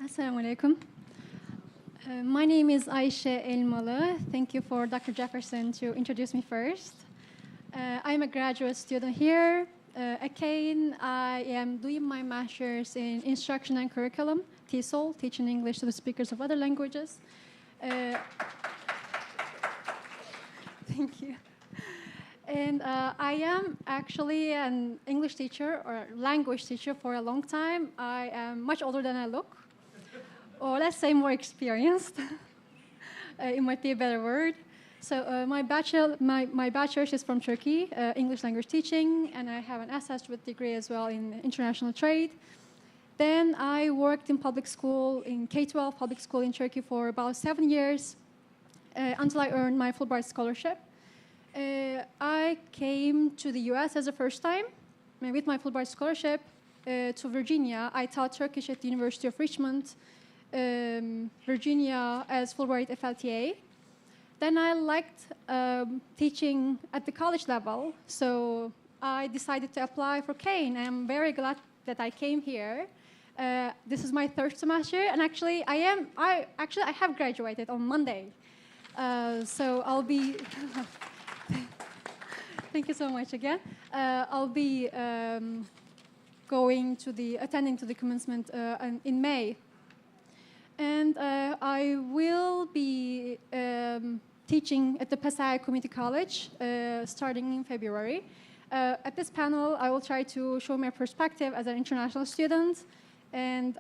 Assalamu alaikum. My name is Aisha Elmalı. Thank you for Dr. Jefferson to introduce me first. I'm a graduate student here at Kane. I am doing my master's in instruction and curriculum, TESOL, teaching English to the speakers of other languages. Thank you. And I am actually an English teacher or language teacher for a long time. I am much older than I look, or let's say more experienced. It might be a better word. So my bachelor's is from Turkey, English language teaching, and I have an associate degree as well in international trade. Then I worked in public school, in K-12 public school in Turkey for about 7 years until I earned my Fulbright scholarship. I came to the US as a first time with my Fulbright scholarship to Virginia. I taught Turkish at the University of Richmond, Virginia as Fulbright FLTA. then I liked teaching at the college level, so I decided to apply for Kane. I'm very glad that I came here. This is my third semester, and actually I have graduated on Monday. So I'll be, thank you so much again. I'll be attending to the commencement in May. And I will be teaching at the Passaic Community College starting in February. At this panel, I will try to show my perspective as an international student and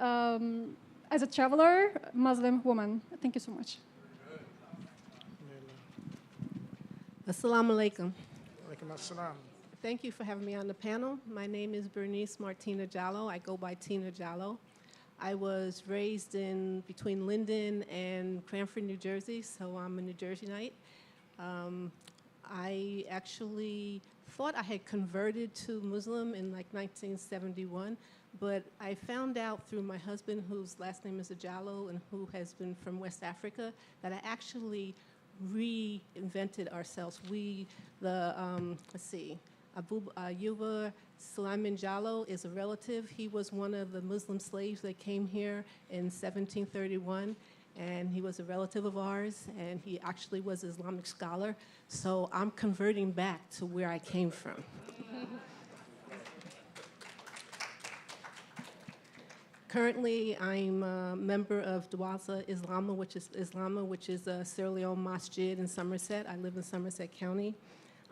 as a traveler, Muslim woman. Thank you so much. Assalamu alaikum. Alaikum assalam. Thank you for having me on the panel. My name is Bernice Martina Jallo. I go by Tina Jallo. I was raised in between Linden and Cranford, New Jersey, so I'm a New Jerseyite. I actually thought I had converted to Muslim in like 1971, but I found out through my husband, whose last name is Jallo and who has been from West Africa, that I actually reinvented ourselves. Let's see, Abu Ayyuba Sulaiman Jallo is a relative. He was one of the Muslim slaves that came here in 1731, and he was a relative of ours, and he actually was an Islamic scholar. So I'm converting back to where I came from. Currently, I'm a member of Dwaza Islama, which is a Sierra Leone masjid in Somerset. I live in Somerset County.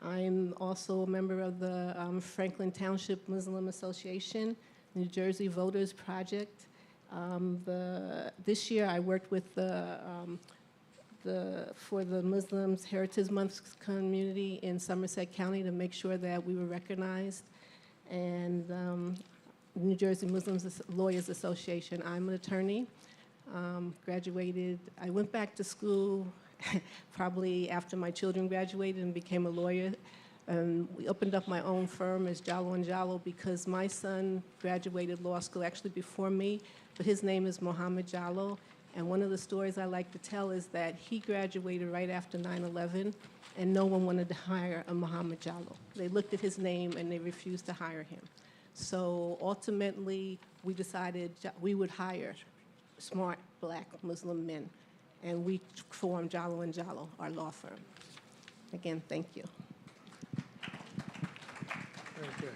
I'm also a member of the Franklin Township Muslim Association, New Jersey Voters Project. This year, I worked with for the Muslims Heritage Month community in Somerset County to make sure that we were recognized. And New Jersey Muslims Lawyers Association. I'm an attorney, graduated. I went back to school probably after my children graduated and became a lawyer. We opened up my own firm as Jallo & Jallo because my son graduated law school actually before me, but his name is Mohammed Jallo. And one of the stories I like to tell is that he graduated right after 9/11, and no one wanted to hire a Mohammed Jallo. They looked at his name and they refused to hire him. So ultimately, we decided we would hire smart black Muslim men, and we formed Jallo & Jallo, our law firm. Again, thank you. Very good.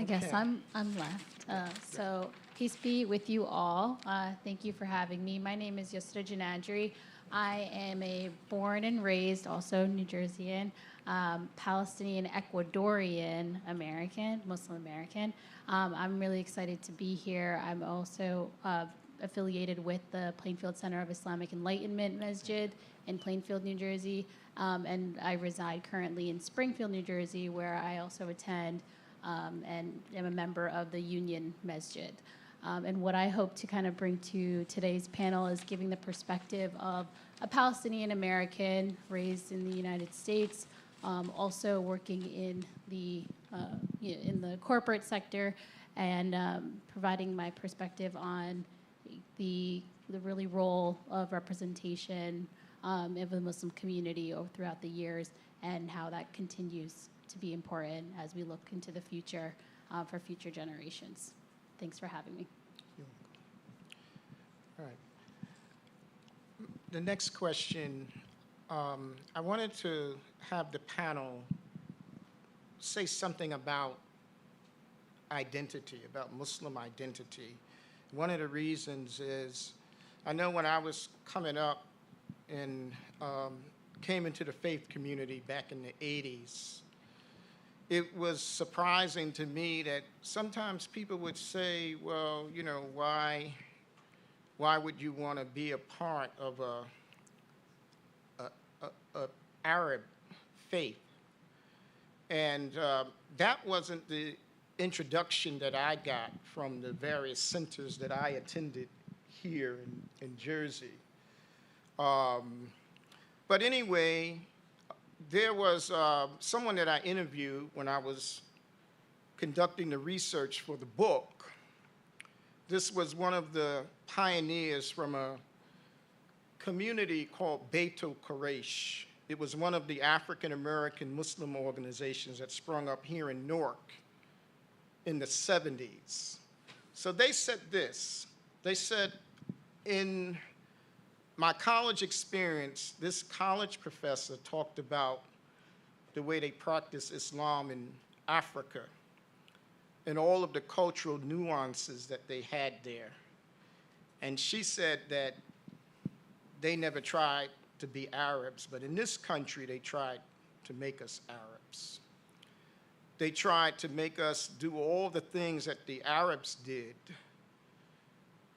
I guess Okay. I'm left. So peace be with you all. Thank you for having me. My name is Yusra Janadri. I am a born and raised, also New Jerseyan, Palestinian Ecuadorian American, Muslim American. I'm really excited to be here. I'm also affiliated with the Plainfield Center of Islamic Enlightenment Masjid in Plainfield, New Jersey. And I reside currently in Springfield, New Jersey, where I also attend and am a member of the Union Masjid. And what I hope to kind of bring to today's panel is giving the perspective of a Palestinian American raised in the United States, also working in the corporate sector, and providing my perspective on the really role of representation of the Muslim community throughout the years, and how that continues to be important as we look into the future for future generations. Thanks for having me. All right. The next question, I wanted to have the panel say something about identity, about Muslim identity. One of the reasons is, I know when I was coming up and came into the faith community back in the 80s, it was surprising to me that sometimes people would say, well, you know, why would you want to be a part of a Arab faith? And that wasn't the introduction that I got from the various centers that I attended here in Jersey. But anyway, there was someone that I interviewed when I was conducting the research for the book. This was one of the pioneers from community called Beitul Quraysh. It was one of the African-American Muslim organizations that sprung up here in Newark in the 70s. So they said this. They said, in my college experience, this college professor talked about the way they practice Islam in Africa and all of the cultural nuances that they had there. And she said that they never tried to be Arabs, but in this country, they tried to make us Arabs. They tried to make us do all the things that the Arabs did.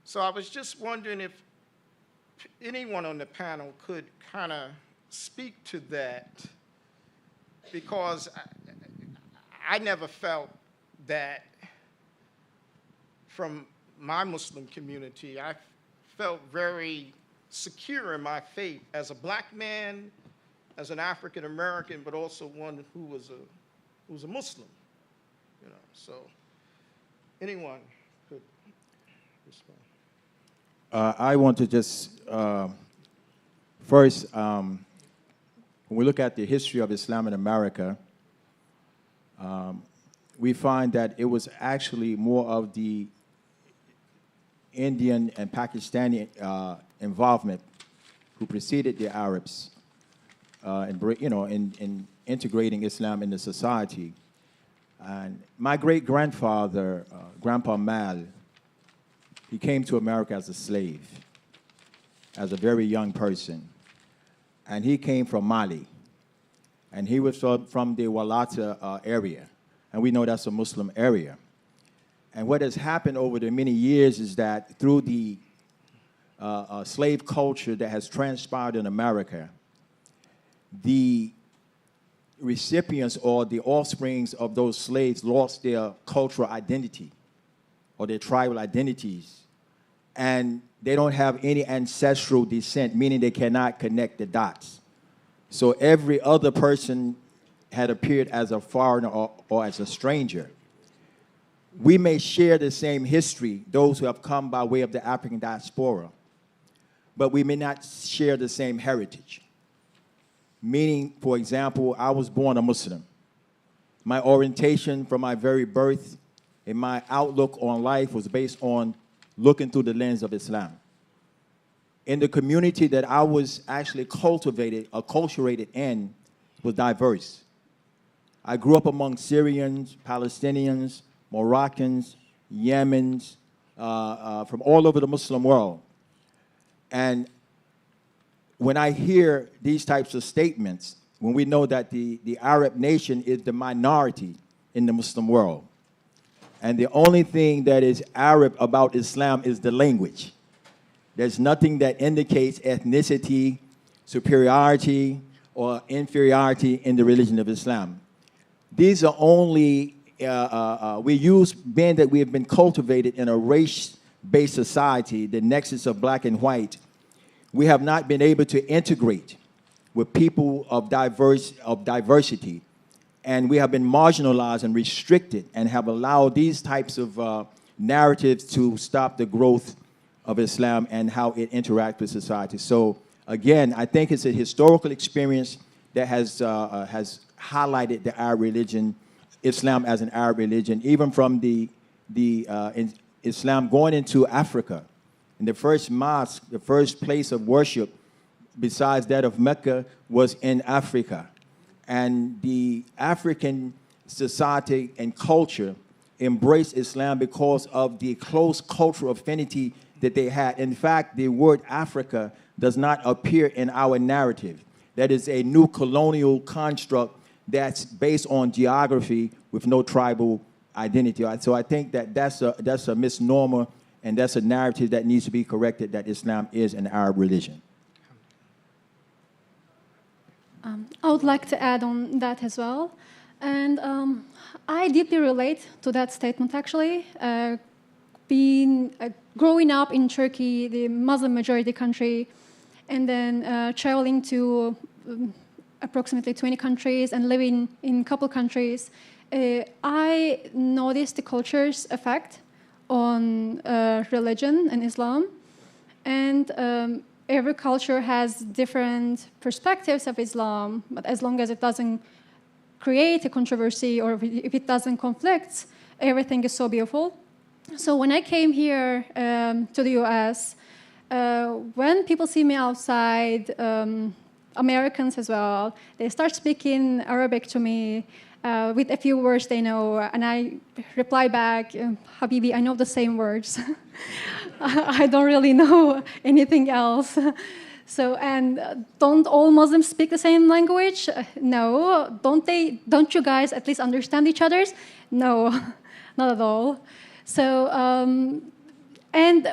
So I was just wondering if anyone on the panel could kind of speak to that, because I never felt that from my Muslim community. I felt very secure in my faith as a black man, as an African American, but also one who was a Muslim. You know, so anyone could respond. I want to just first, when we look at the history of Islam in America, we find that it was actually more of the Indian and Pakistani involvement who preceded the Arabs in integrating Islam into society. And my great-grandfather, Grandpa Mal, he came to America as a slave, as a very young person. And he came from Mali. And he was from the Walata area. And we know that's a Muslim area. And what has happened over the many years is that through the slave culture that has transpired in America, the recipients or the offsprings of those slaves lost their cultural identity or their tribal identities. And they don't have any ancestral descent, meaning they cannot connect the dots. So every other person had appeared as a foreigner or as a stranger. We may share the same history, those who have come by way of the African diaspora, but we may not share the same heritage. Meaning, for example, I was born a Muslim. My orientation from my very birth and my outlook on life was based on looking through the lens of Islam. In the community that I was actually acculturated in was diverse. I grew up among Syrians, Palestinians, Moroccans, Yemens, from all over the Muslim world. And when I hear these types of statements, when we know that the Arab nation is the minority in the Muslim world, and the only thing that is Arab about Islam is the language. There's nothing that indicates ethnicity, superiority, or inferiority in the religion of Islam. These are only, being that we have been cultivated in a race-based society, the nexus of black and white, we have not been able to integrate with people of diversity. And we have been marginalized and restricted and have allowed these types of narratives to stop the growth of Islam and how it interacts with society. So again, I think it's a historical experience that has highlighted the Arab religion, Islam as an Arab religion, even from in Islam going into Africa. And the first mosque, the first place of worship, besides that of Mecca, was in Africa. And the African society and culture embraced Islam because of the close cultural affinity that they had. In fact, the word Africa does not appear in our narrative. That is a new colonial construct that's based on geography with no tribal identity. So I think that that's a misnomer, and that's a narrative that needs to be corrected, that Islam is an Arab religion. I would like to add on that as well. And I deeply relate to that statement, actually. Growing up in Turkey, the Muslim majority country, and then traveling to approximately 20 countries and living in a couple countries, I noticed the culture's effect on religion and Islam. And every culture has different perspectives of Islam, but as long as it doesn't create a controversy or if it doesn't conflict, everything is so beautiful. So when I came here to the US, when people see me outside, Americans as well, they start speaking Arabic to me with a few words they know, and I reply back, Habibi, I know the same words. I don't really know anything else. So, and don't all Muslims speak the same language? No. Don't you guys at least understand each other's? No, not at all. So, and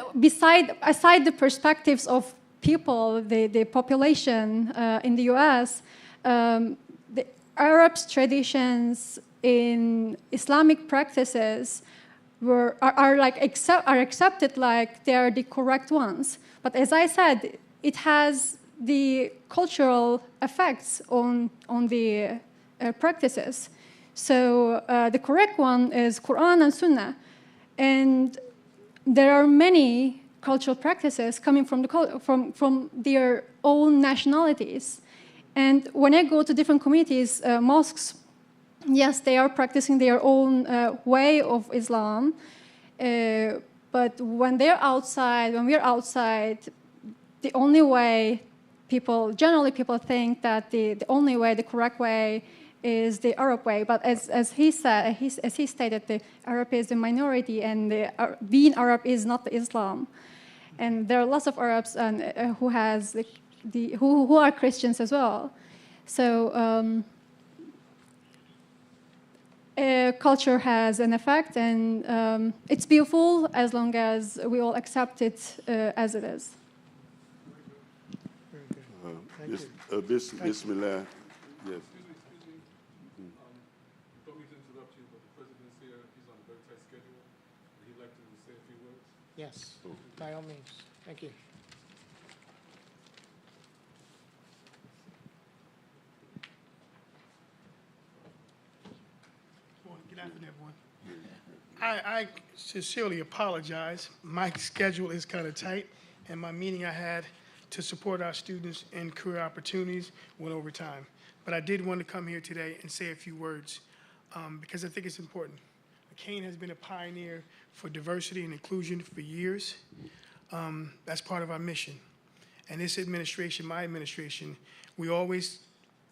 aside the perspectives of people, the population in the US, the Arabs' traditions in Islamic practices are accepted like they are the correct ones. But as I said, it has the cultural effects on the practices. So the correct one is Quran and Sunnah. And there are many cultural practices coming from their own nationalities. And when I go to different communities, mosques, yes, they are practicing their own way of Islam. But when we're outside, the only way generally people think that the only way, the correct way, is the Arab way. But as he stated, the Arab is the minority, and being Arab is not Islam. And there are lots of Arabs who are Christians as well. So culture has an effect, and it's beautiful as long as we all accept it as it is. Bismillah. Yes. Don't mean to interrupt you, but the president's here. He's on a very tight schedule. He'd like to say a few words. Yes, by all means. Thank you. Good afternoon, everyone. I sincerely apologize. My schedule is kind of tight, and my meeting I had to support our students in career opportunities went over time. But I did want to come here today and say a few words because I think it's important. McCain has been a pioneer for diversity and inclusion for years. That's part of our mission. And this administration, my administration, we always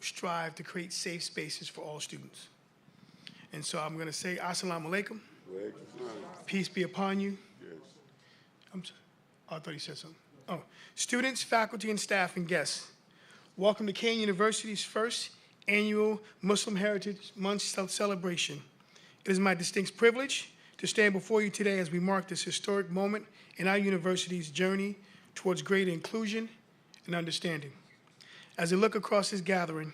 strive to create safe spaces for all students. And so I'm going to say, Assalamu alaikum. Peace be upon you. Yes. I'm sorry. Oh, I thought he said something. Oh, students, faculty, and staff, and guests, welcome to Kean University's first annual Muslim Heritage Month celebration. It is my distinct privilege to stand before you today as we mark this historic moment in our university's journey towards greater inclusion and understanding. As I look across this gathering,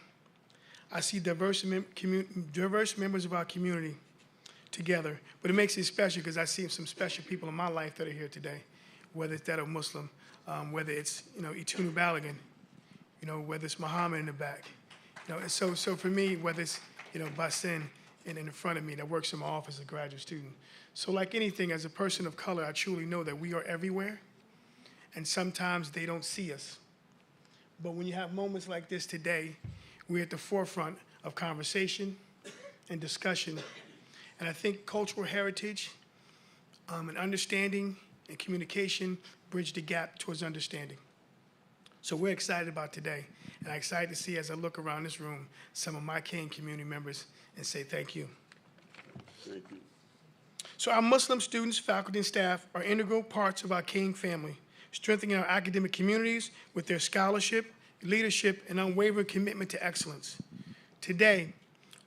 I see diverse members of our community together, but it makes it special because I see some special people in my life that are here today, whether it's that of Muslim, whether it's Itunu Balogun, whether it's Muhammad in the back, and so for me, whether it's Basin in the front of me that works in my office as a graduate student. So like anything, as a person of color, I truly know that we are everywhere, and sometimes they don't see us. But when you have moments like this today, we're at the forefront of conversation and discussion. And I think cultural heritage and understanding and communication bridge the gap towards understanding. So we're excited about today. And I'm excited to see, as I look around this room, some of my Kean community members and say thank you. Thank you. So our Muslim students, faculty, and staff are integral parts of our Kean family, strengthening our academic communities with their scholarship, leadership, and unwavering commitment to excellence. Today,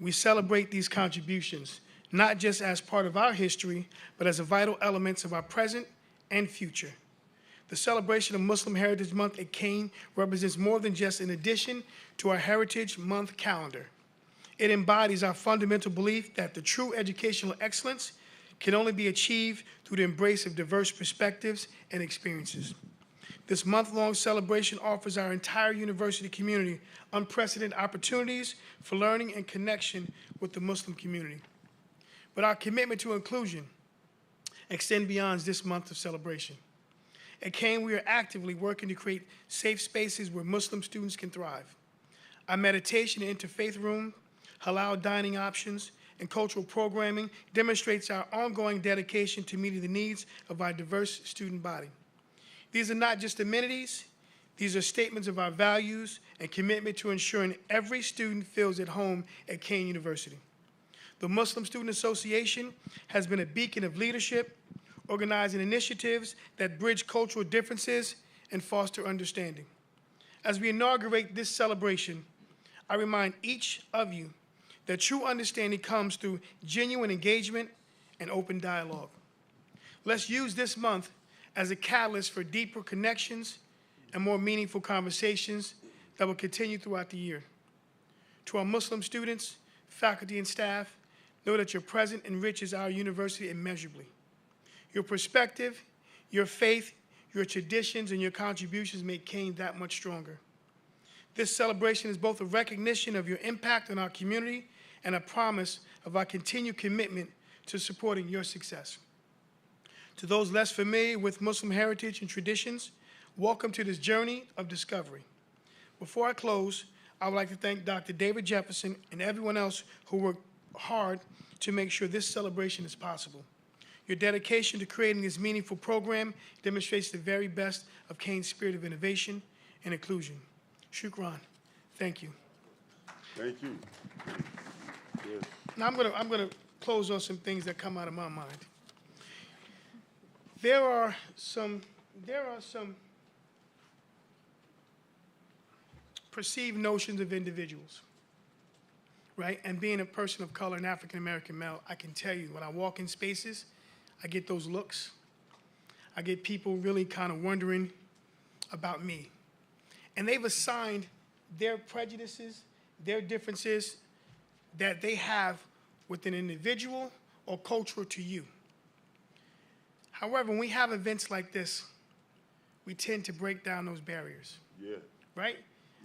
we celebrate these contributions, not just as part of our history, but as vital elements of our present and future. The celebration of Muslim Heritage Month at Kean represents more than just an addition to our Heritage Month calendar. It embodies our fundamental belief that the true educational excellence can only be achieved through the embrace of diverse perspectives and experiences. This month-long celebration offers our entire university community unprecedented opportunities for learning and connection with the Muslim community. But our commitment to inclusion extends beyond this month of celebration. At Kane, we are actively working to create safe spaces where Muslim students can thrive. Our meditation and interfaith room, halal dining options, and cultural programming demonstrates our ongoing dedication to meeting the needs of our diverse student body. These are not just amenities, these are statements of our values and commitment to ensuring every student feels at home at Kane University. The Muslim Student Association has been a beacon of leadership, organizing initiatives that bridge cultural differences and foster understanding. As we inaugurate this celebration, I remind each of you that true understanding comes through genuine engagement and open dialogue. Let's use this month as a catalyst for deeper connections and more meaningful conversations that will continue throughout the year. To our Muslim students, faculty, and staff, know that your presence enriches our university immeasurably. Your perspective, your faith, your traditions, and your contributions make Kane that much stronger. This celebration is both a recognition of your impact on our community and a promise of our continued commitment to supporting your success. To those less familiar with Muslim heritage and traditions, welcome to this journey of discovery. Before I close, I would like to thank Dr. David Jefferson and everyone else who worked hard to make sure this celebration is possible. Your dedication to creating this meaningful program demonstrates the very best of Kane's spirit of innovation and inclusion. Shukran. Thank you. Thank you. Yes. Now I'm gonna close on some things that come out of my mind. There are some perceived notions of individuals, right? And being a person of color and African American male, I can tell you when I walk in spaces, I get those looks. I get people really kind of wondering about me. And they've assigned their prejudices, their differences that they have with an individual or culture to you. However, when we have events like this, we tend to break down those barriers. Yeah. Right?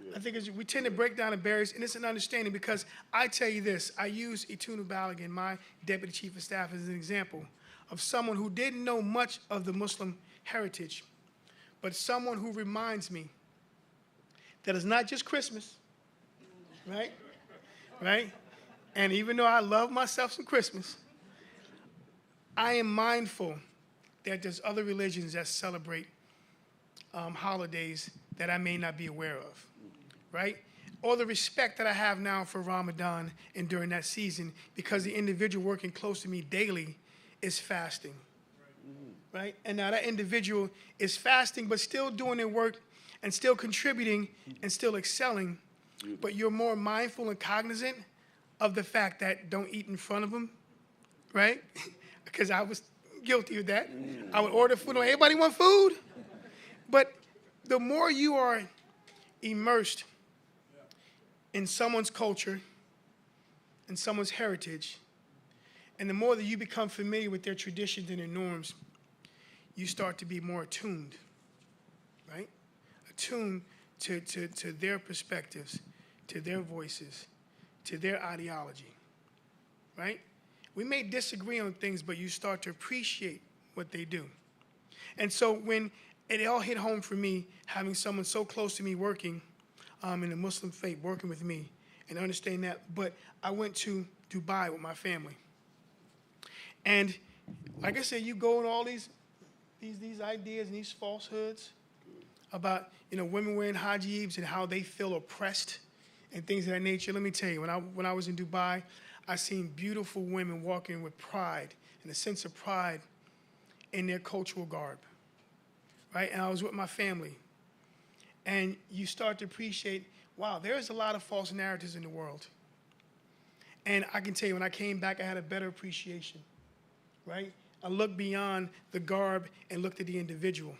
Yeah. I think we tend to break down the barriers, and it's an understanding because I tell you this, I use Itunu Balogun, my Deputy Chief of Staff, as an example of someone who didn't know much of the Muslim heritage, but someone who reminds me that it's not just Christmas, right? Right? And even though I love myself some Christmas, I am mindful that there's other religions that celebrate holidays that I may not be aware of, right? Or the respect that I have now for Ramadan and during that season because the individual working close to me daily is fasting, right? And now that individual is fasting but still doing their work and still contributing and still excelling, but you're more mindful and cognizant of the fact that don't eat in front of them, right? Because I was guilty of that. I would order food. Everybody want food? But the more you are immersed in someone's culture and someone's heritage, and the more that you become familiar with their traditions and their norms, you start to be more attuned, right? Attuned to their perspectives, to their voices, to their ideology, right? We may disagree on things, but you start to appreciate what they do. And so when it all hit home for me, having someone so close to me working in the Muslim faith, working with me, and understanding that, but I went to Dubai with my family. And like I said, you go in all these ideas and these falsehoods about, women wearing hijabs and how they feel oppressed and things of that nature. Let me tell you, when I was in Dubai, I seen beautiful women walking with pride and a sense of pride in their cultural garb, right? And I was with my family. And you start to appreciate, wow, there's a lot of false narratives in the world. And I can tell you, when I came back, I had a better appreciation, right? I looked beyond the garb and looked at the individual,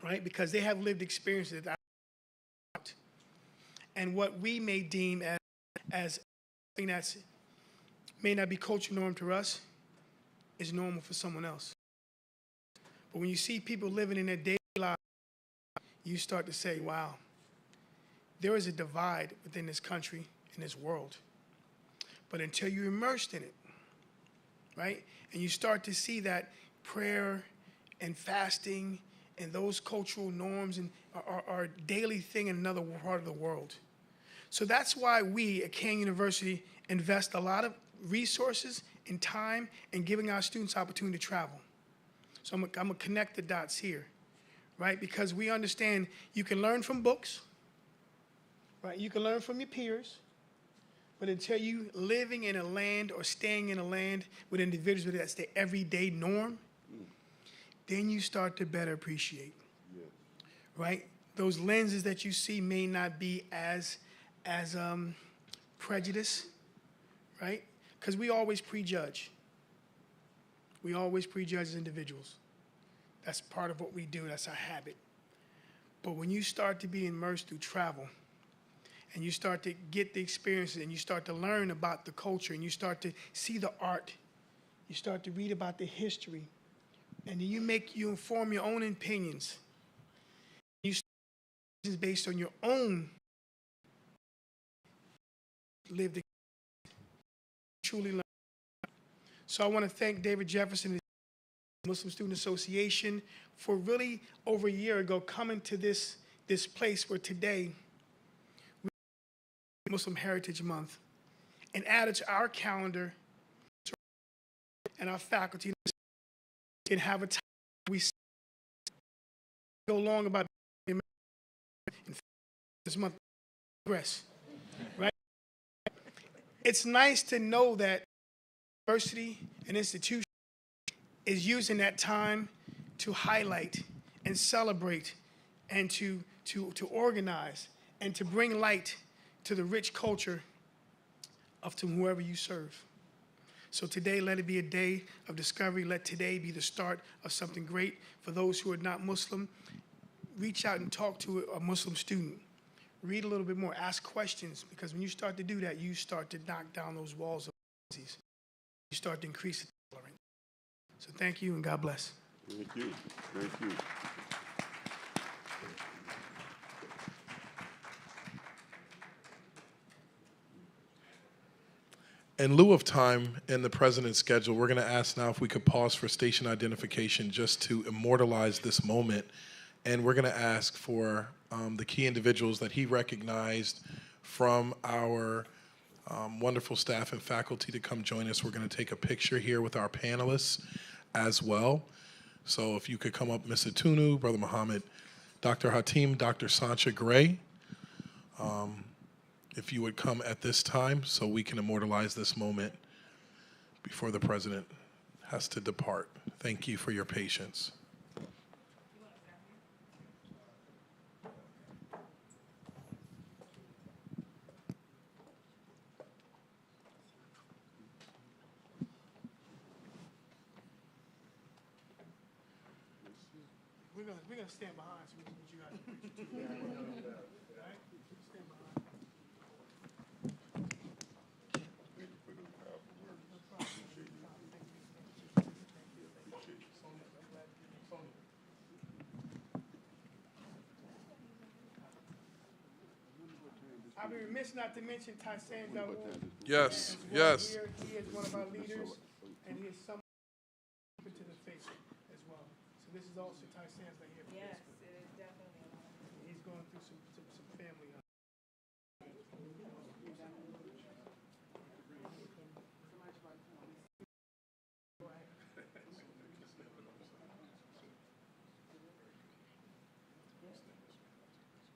right? Because they have lived experiences that and what we may deem as something that may not be culture norm to us is normal for someone else. But when you see people living in their daily lives, you start to say, wow, there is a divide within this country and this world. But until you're immersed in it, right, and you start to see that prayer and fasting and those cultural norms and are a daily thing in another part of the world. So that's why we at Kean University invest a lot of resources and time in giving our students opportunity to travel. So I'm gonna connect the dots here, right? Because we understand you can learn from books, right? You can learn from your peers, but until you living in a land or staying in a land with individuals where that's their everyday norm, then you start to better appreciate, right? Those lenses that you see may not be as prejudice, right? Because we always prejudge. We always prejudge as individuals. That's part of what we do. That's our habit. But when you start to be immersed through travel, and you start to get the experiences, and you start to learn about the culture, and you start to see the art, you start to read about the history, and then you inform your own opinions. You start based on your own lived experience. Truly learn. So I want to thank David Jefferson and the Muslim Student Association for really over a year ago coming to this place where today Muslim Heritage Month, and added to our calendar, and our faculty can have a time we go long about this month progress, right? It's nice to know that university and institution is using that time to highlight and celebrate and to organize and to bring light to the rich culture of to whoever you serve. So today, let it be a day of discovery. Let today be the start of something great. For those who are not Muslim, reach out and talk to a Muslim student. Read a little bit more, ask questions, because when you start to do that, you start to knock down those walls of biases. You start to increase the tolerance. So thank you and God bless. Thank you. Thank you. In lieu of time in the president's schedule, we're going to ask now if we could pause for station identification just to immortalize this moment. And we're going to ask for the key individuals that he recognized from our wonderful staff and faculty to come join us. We're going to take a picture here with our panelists as well. So if you could come up, Ms. Atunu, Brother Muhammad, Dr. Hatim, Dr. Sancha Gray. If you would come at this time so we can immortalize this moment before the president has to depart. Thank you for your patience. We're gonna stand behind so we can get you guys a picture too. All right? Stand behind. I'll be remiss not to mention Tyson Dawood. Yes, as well. yes. He is one of our leaders, and he is someone to the faith as well. So this is also Tyson's not here. Yes, it is definitely. He's going through some family.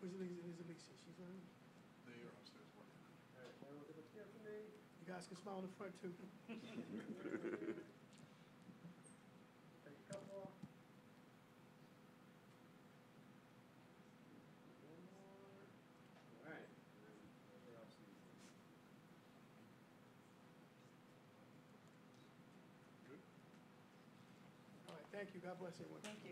Where's Alicia? She's on? They're upstairs working. You guys can smile in the front too. All right, thank you. God bless everyone. Thank you.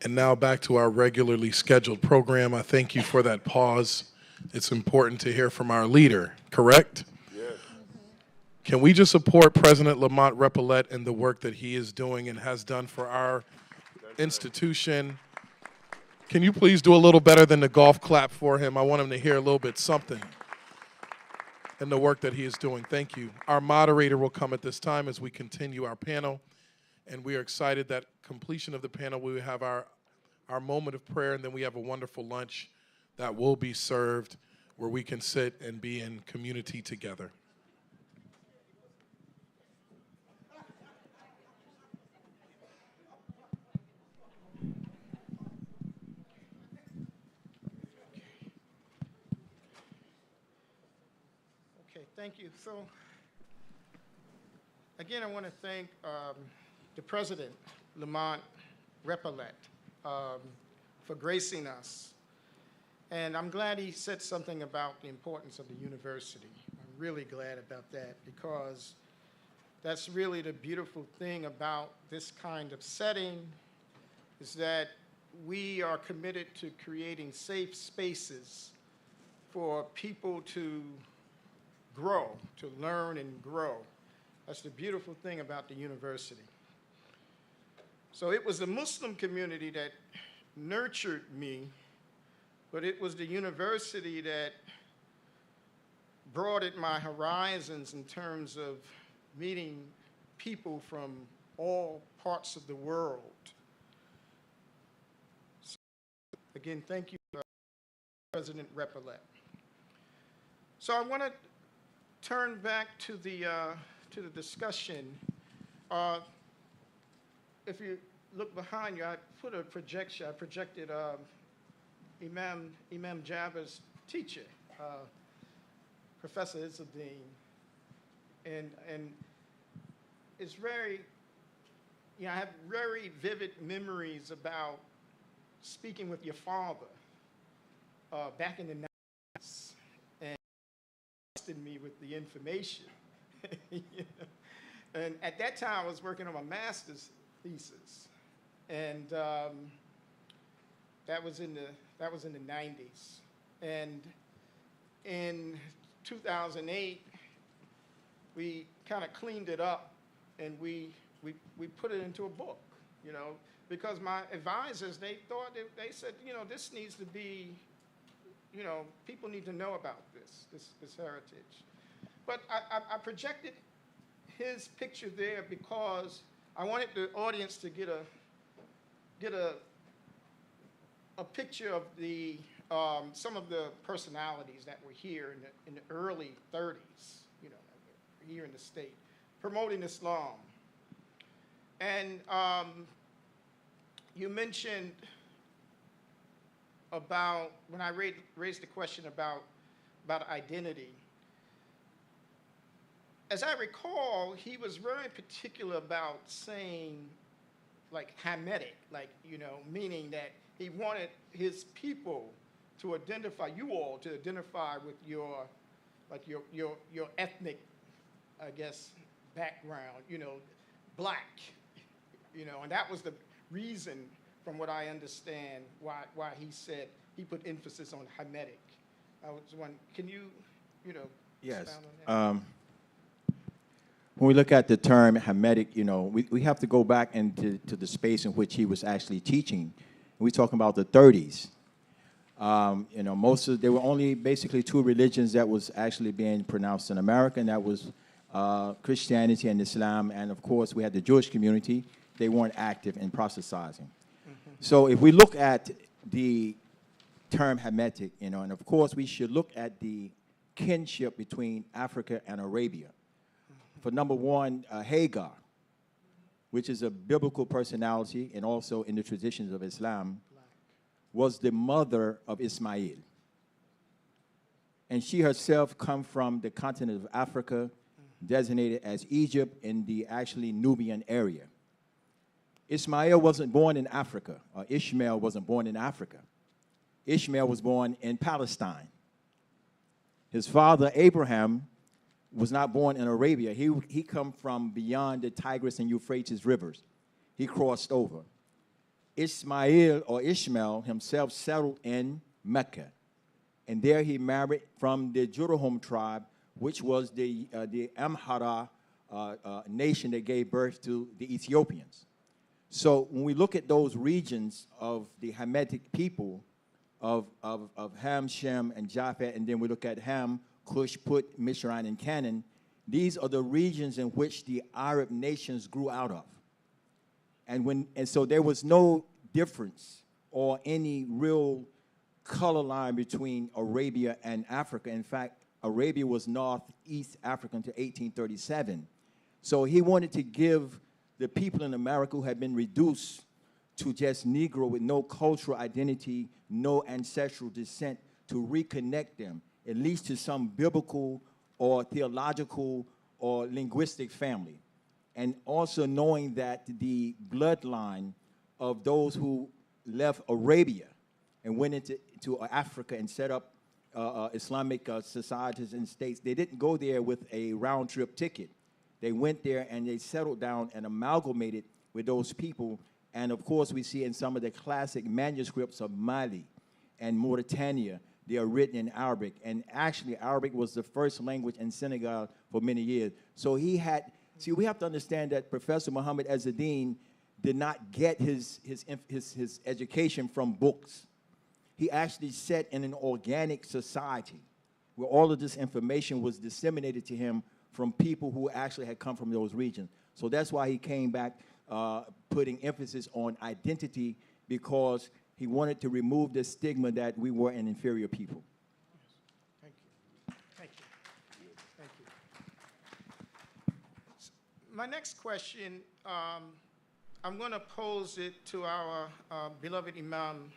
And now back to our regularly scheduled program. I thank you for that pause. It's important to hear from our leader, correct? Yes. Can we just support President Lamont Repollet and the work that he is doing and has done for our institution? Can you please do a little better than the golf clap for him? I want him to hear a little bit something in the work that he is doing. Thank you. Our moderator will come at this time as we continue our panel, and we are excited that completion of the panel, we will have our moment of prayer, and then we have a wonderful lunch that will be served where we can sit and be in community together. Okay, thank you. So, again, I want to thank the President, Lamont Repollet, for gracing us. And I'm glad he said something about the importance of the university. I'm really glad about that, because that's really the beautiful thing about this kind of setting, is that we are committed to creating safe spaces for people to grow, to learn and grow. That's the beautiful thing about the university. So it was the Muslim community that nurtured me, but it was the university that broadened my horizons in terms of meeting people from all parts of the world. So, again, thank you, President Repollet. So I want to turn back to the discussion. If you look behind you, I put a projection. I projected Imam Jabbar's teacher, Professor Izzuddin, and it's very, I have very vivid memories about speaking with your father back in the 90s, and trusted me with the information. You know? And at that time, I was working on my master's thesis, and that was in the 90s. And in 2008, we kind of cleaned it up, and we put it into a book, you know, because my advisors, they thought, they said, you know, this needs to be, you know, people need to know about this heritage. But I projected his picture there because I wanted the audience to get a picture of the some of the personalities that were here in the early 30s, you know, here in the state, promoting Islam. And you mentioned about, when I raised the question about identity, as I recall, he was very particular about saying, like, Hamitic, like, you know, meaning that he wanted his people to identify, you all to identify with your, like, your ethnic, I guess, background, you know, black, you know, and that was the reason, from what I understand, why he said, he put emphasis on Hamitic. I was wondering, can you, you know, yes. expound on that? When we look at the term Hamitic, you know, we have to go back into the space in which he was actually teaching. We're talking about the 30s. You know, there were only basically two religions that was actually being pronounced in America, and that was Christianity and Islam. And of course, we had the Jewish community. They weren't active in proselytizing. Mm-hmm. So if we look at the term Hamitic, you know, and of course, we should look at the kinship between Africa and Arabia. For number one, Hagar, which is a biblical personality and also in the traditions of Islam, was the mother of Ismail. And she herself come from the continent of Africa, designated as Egypt in the actually Nubian area. Ismail wasn't born in Africa, or Ishmael wasn't born in Africa. Ishmael was born in Palestine. His father, Abraham, was not born in Arabia. He come from beyond the Tigris and Euphrates rivers. He crossed over. Ismail or Ishmael himself settled in Mecca. And there he married from the Jurahum tribe, which was the Amhara nation that gave birth to the Ethiopians. So when we look at those regions of the Hamitic people of Ham, Shem, and Japheth, and then we look at Ham, Cush, Put, Mizraim, and Canaan, these are the regions in which the Arab nations grew out of. And so there was no difference or any real color line between Arabia and Africa. In fact, Arabia was Northeast Africa until 1837. So he wanted to give the people in America who had been reduced to just Negro with no cultural identity, no ancestral descent, to reconnect them, at least to some biblical or theological or linguistic family. And also knowing that the bloodline of those who left Arabia and went into Africa and set up Islamic societies and states, they didn't go there with a round-trip ticket. They went there and they settled down and amalgamated with those people. And of course, we see in some of the classic manuscripts of Mali and Mauritania, they are written in Arabic. And actually, Arabic was the first language in Senegal for many years. So he had, see, we have to understand that Professor Muhammad Azzeddine did not get his education from books. He actually sat in an organic society where all of this information was disseminated to him from people who actually had come from those regions. So that's why he came back putting emphasis on identity, because he wanted to remove the stigma that we were an inferior people. Thank you. Thank you. Thank you. My next question, I'm going to pose it to our beloved Imam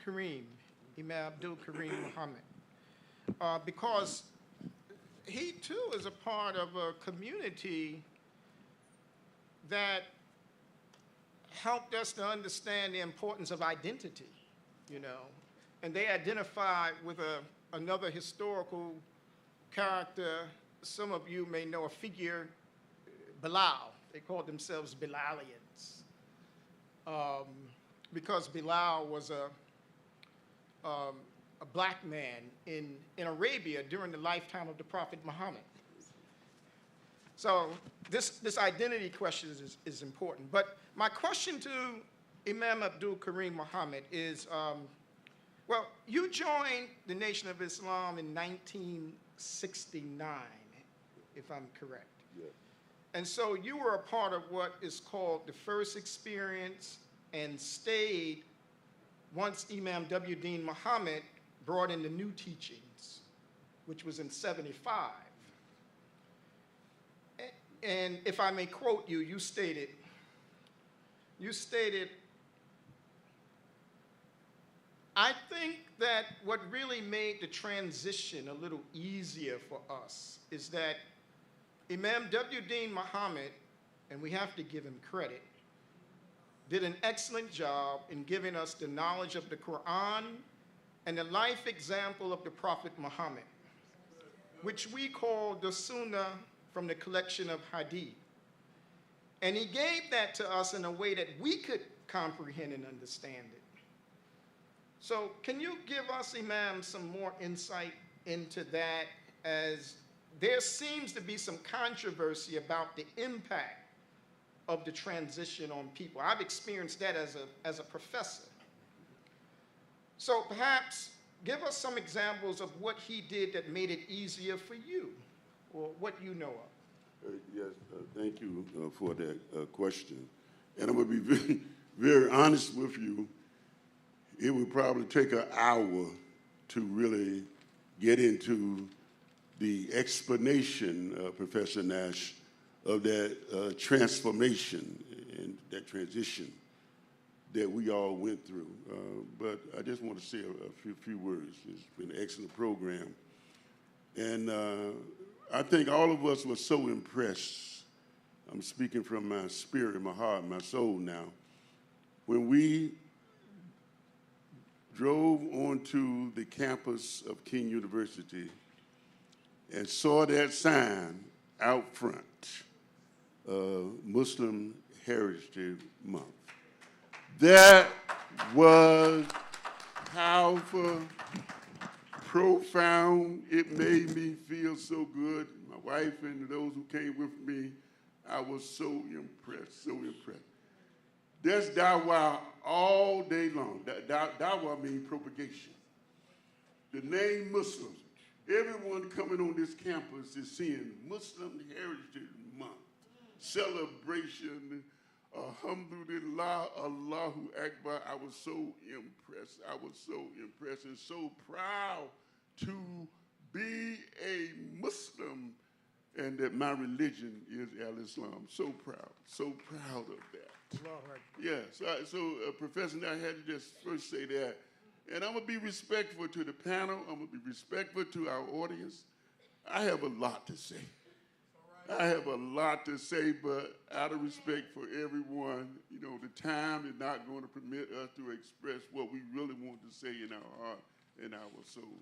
Kareem, Imam Abdul Kareem Muhammad, because he too is a part of a community that helped us to understand the importance of identity, you know. And they identified with another historical character. Some of you may know a figure, Bilal. They called themselves Bilalians, because Bilal was a black man in Arabia during the lifetime of the Prophet Muhammad. So this identity question is important. But my question to Imam Abdul Kareem Muhammad is, well, you joined the Nation of Islam in 1969, if I'm correct. Yes. And so you were a part of what is called the first experience and stayed once Imam W. Muhammad brought in the new teachings, which was in 75. And if I may quote you, you stated, I think that what really made the transition a little easier for us is that Imam W. Muhammad, and we have to give him credit, did an excellent job in giving us the knowledge of the Quran and the life example of the Prophet Muhammad, which we call the Sunnah from the collection of Hadith. And he gave that to us in a way that we could comprehend and understand it. So can you give us, Imam, some more insight into that, as there seems to be some controversy about the impact of the transition on people. I've experienced that as a professor. So perhaps give us some examples of what he did that made it easier for you, or what you know of. Yes, thank you for that question. And I'm going to be very, very honest with you. It would probably take an hour to really get into the explanation, Professor Nash, of that transformation and that transition that we all went through. But I just want to say a few words. It's been an excellent program. And I think all of us were so impressed. I'm speaking from my spirit, my heart, my soul now. When we drove onto the campus of King University and saw that sign out front, Muslim Heritage Month. That was powerful, profound. It made me feel so good. My wife and those who came with me, I was so impressed, so impressed. That's dawah all day long. Dawah means propagation. The name Muslims. Everyone coming on this campus is seeing Muslim Heritage Month. Celebration, alhamdulillah, Allahu Akbar. I was so impressed. I was so impressed and so proud to be a Muslim and that my religion is Al-Islam. So proud of that. Yes, Professor, I had to just first say that. And I'm going to be respectful to the panel. I'm going to be respectful to our audience. I have a lot to say. I have a lot to say, but out of respect for everyone, you know, the time is not going to permit us to express what we really want to say in our heart and our soul.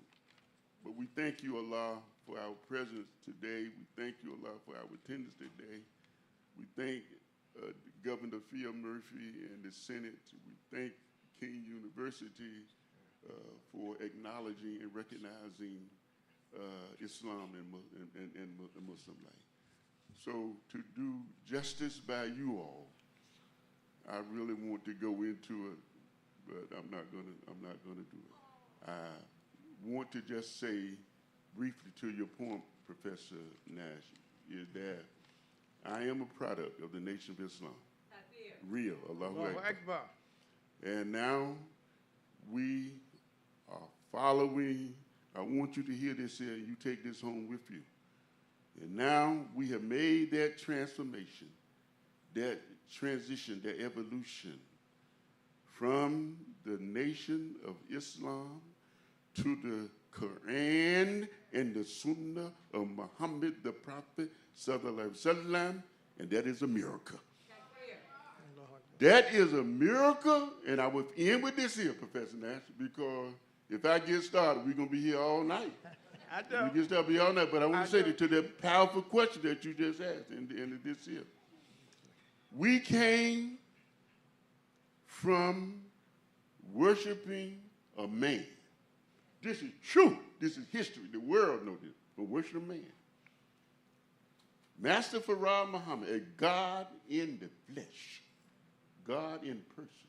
But we thank you, Allah, for our presence today. We thank you, Allah, for our attendance today. We thank Governor Phil Murphy and the Senate. We thank King University for acknowledging and recognizing Islam and the Muslim life. So to do justice by you all, I really want to go into it, but I'm not gonna do it. I want to just say briefly to your point, Professor Nash, is that I am a product of the Nation of Islam. Real, Allahu Akbar. And now we are following. I want you to hear this here, and you take this home with you. And now we have made that transformation, that transition, that evolution from the Nation of Islam to the Quran and the Sunnah of Muhammad the Prophet, sallallahu alaihi wasallam, and that is a miracle. That is a miracle, and I will end with this here, Professor Nash, because if I get started, we're going to be here all night. I know. We get started all night, but I want to say to that powerful question that you just asked in the end of this here. We came from worshiping a man. This is true. This is history. The world knows this. But worship a man. Master Farah Muhammad, a God in the flesh. God in person.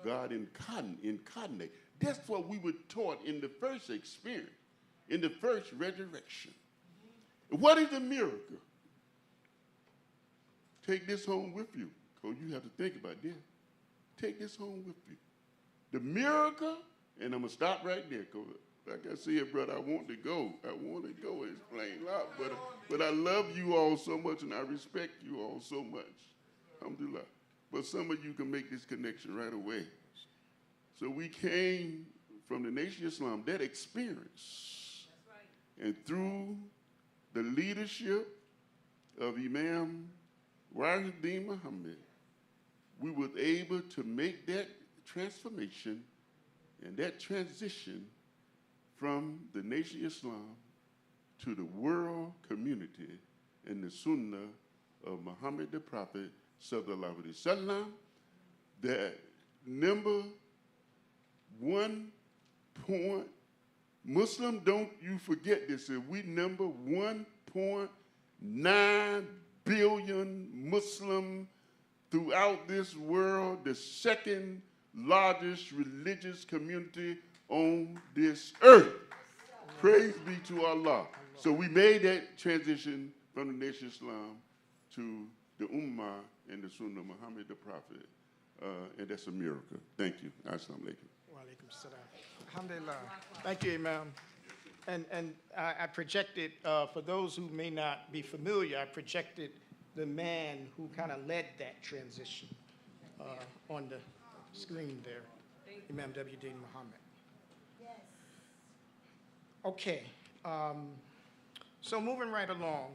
God incarnate. That's what we were taught in the first experience, in the first resurrection. What is a miracle? Take this home with you, because you have to think about this. Take this home with you. The miracle, and I'm going to stop right there, because like I said, brother, I want to go. I want to go and explain a lot, but I love you all so much, and I respect you all so much. Alhamdulillah. But some of you can make this connection right away. So we came from the Nation of Islam, that experience. That's right. And through the leadership of Imam Wahiduddin Muhammad, we were able to make that transformation and that transition from the Nation of Islam to the world community and the Sunnah of Muhammad the Prophet, sallallahu alaihi wasallam, that number 1 point, Muslim, don't you forget this, we number 1.9 billion Muslim throughout this world, the second largest religious community on this earth. Praise be to Allah. So we made that transition from the Nation of Islam to the Ummah and the Sunnah of Muhammad the Prophet, and that's a miracle. Thank you. Assalamu alaikum. Wa alaikum salam. Alhamdulillah. Thank you, Imam. And I projected, for those who may not be familiar, I projected the man who kind of led that transition on the screen there, Imam W.D. Muhammad. Yes. Okay. So moving right along,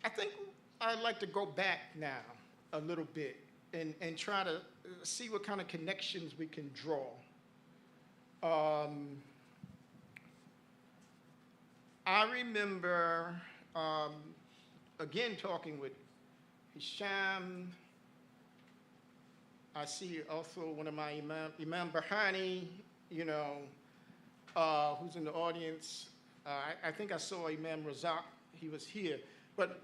I think I'd like to go back now a little bit and try to see what kind of connections we can draw. I remember, again, talking with Hisham. I see also one of my Imam Bahani, you know, who's in the audience. I think I saw Imam Razak, he was here. But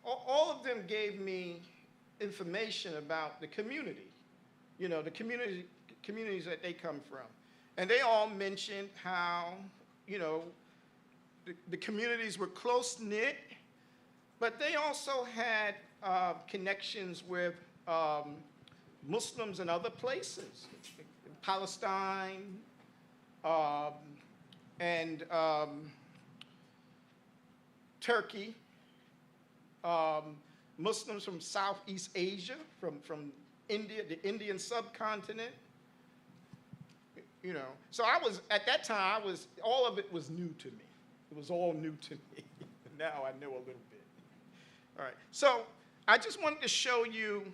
all of them gave me information about the community, you know, the communities that they come from. And they all mentioned how, you know, the communities were close-knit, but they also had connections with Muslims in other places, in Palestine, and Turkey, Muslims from Southeast Asia, from India, the Indian subcontinent. You know, so I was, at that time, all of it was new to me. It was all new to me. Now I know a little bit. All right, so I just wanted to show you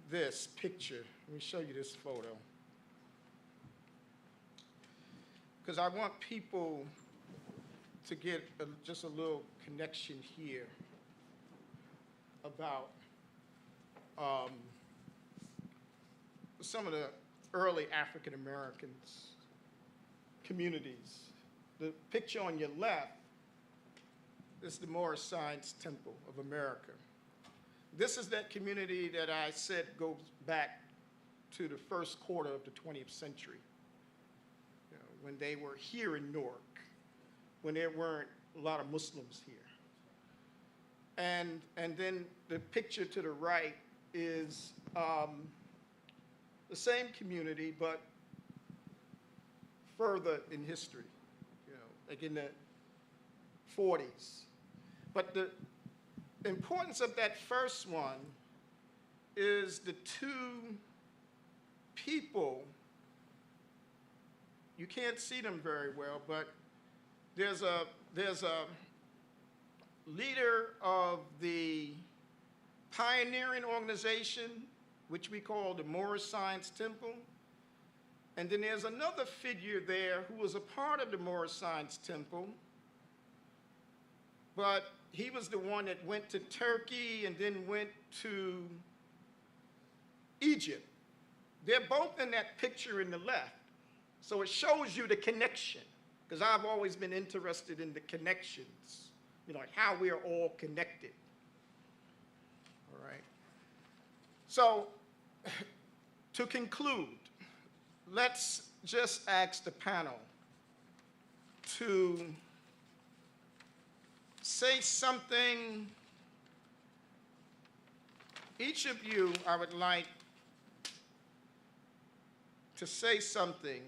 this picture. Let me show you this photo. Because I want people to get just a little connection here about some of the early African Americans communities. The picture on your left is the Moorish Science Temple of America. This is that community that I said goes back to the first quarter of the 20th century, you know, when they were here in Newark, when there weren't a lot of Muslims here. And then the picture to the right is the same community, but further in history, you know, like in the 40s. But the importance of that first one is the two people, you can't see them very well, but there's a leader of the pioneering organization, which we call the Moorish Science Temple. And then there's another figure there who was a part of the Moorish Science Temple, but he was the one that went to Turkey and then went to Egypt. They're both in that picture in the left. So it shows you the connection, because I've always been interested in the connections, you know, like how we are all connected. All right. So to conclude, let's just ask the panel to say something. Each of you, I would like to say something,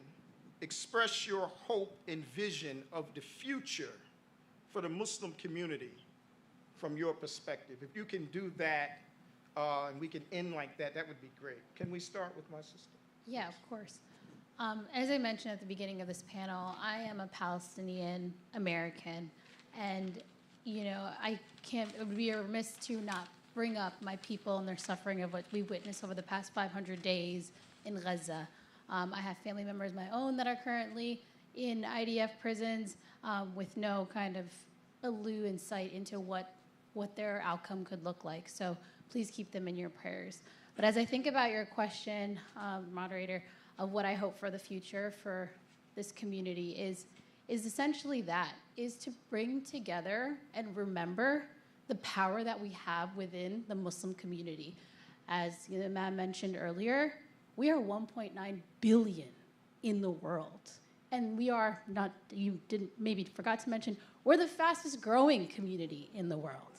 express your hope and vision of the future for the Muslim community from your perspective. If you can do that, and we can end like that, that would be great. Can we start with my sister? Yeah, of course. As I mentioned at the beginning of this panel, I am a Palestinian American, and you know, it would be remiss to not bring up my people and their suffering of what we witnessed over the past 500 days in Gaza. I have family members of my own that are currently in IDF prisons with no kind of clue in sight into what their outcome could look like. So please keep them in your prayers. But as I think about your question, moderator, of what I hope for the future for this community is essentially that, is to bring together and remember the power that we have within the Muslim community. As the man mentioned earlier, we are 1.9 billion in the world. And we are not, you didn't, maybe forgot to mention, we're the fastest growing community in the world.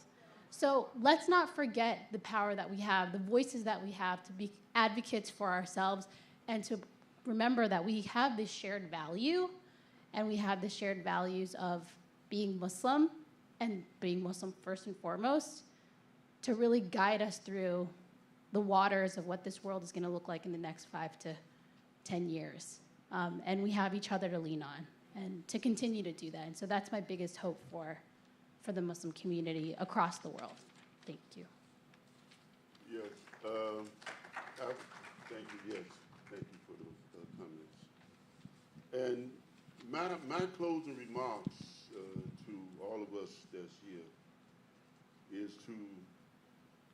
So let's not forget the power that we have, the voices that we have to be advocates for ourselves, and to remember that we have this shared value, and we have the shared values of being Muslim, and being Muslim first and foremost, to really guide us through the waters of what this world is going to look like in the next 5 to 10 years. And we have each other to lean on and to continue to do that. And so that's my biggest hope for the Muslim community across the world. Thank you. Yes. Thank you. Yes. Thank you for those comments. And my closing remarks to all of us that's here is to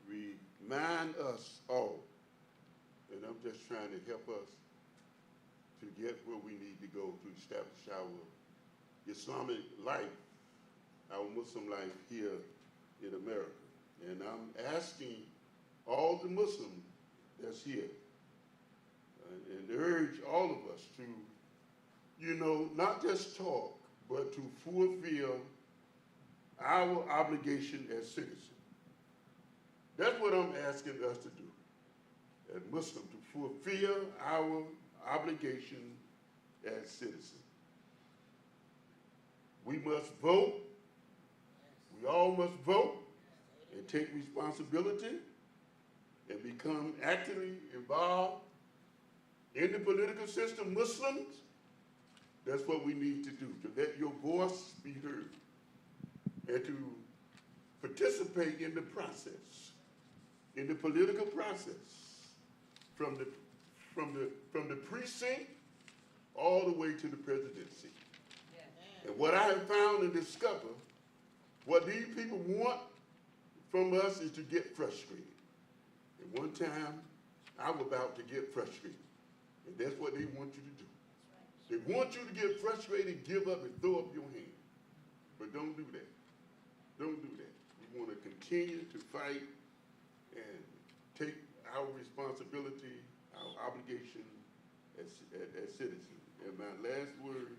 remind us all, and I'm just trying to help us to get where we need to go to establish our Islamic life, our Muslim life here in America. And I'm asking all the Muslims that's here and urge all of us to, you know, not just talk, but to fulfill our obligation as citizens. That's what I'm asking us to do, as Muslims, to fulfill our obligation as citizens. We must vote. We all must vote and take responsibility and become actively involved in the political system. Muslims, that's what we need to do, to let your voice be heard and to participate in the process, in the political process, from the precinct all the way to the presidency. And what I have found and discovered, what these people want from us is to get frustrated. At one time, I was about to get frustrated. And that's what they want you to do. They want you to get frustrated, give up, and throw up your hand. But don't do that. Don't do that. We want to continue to fight and take our responsibility, our obligation as citizens. And my last word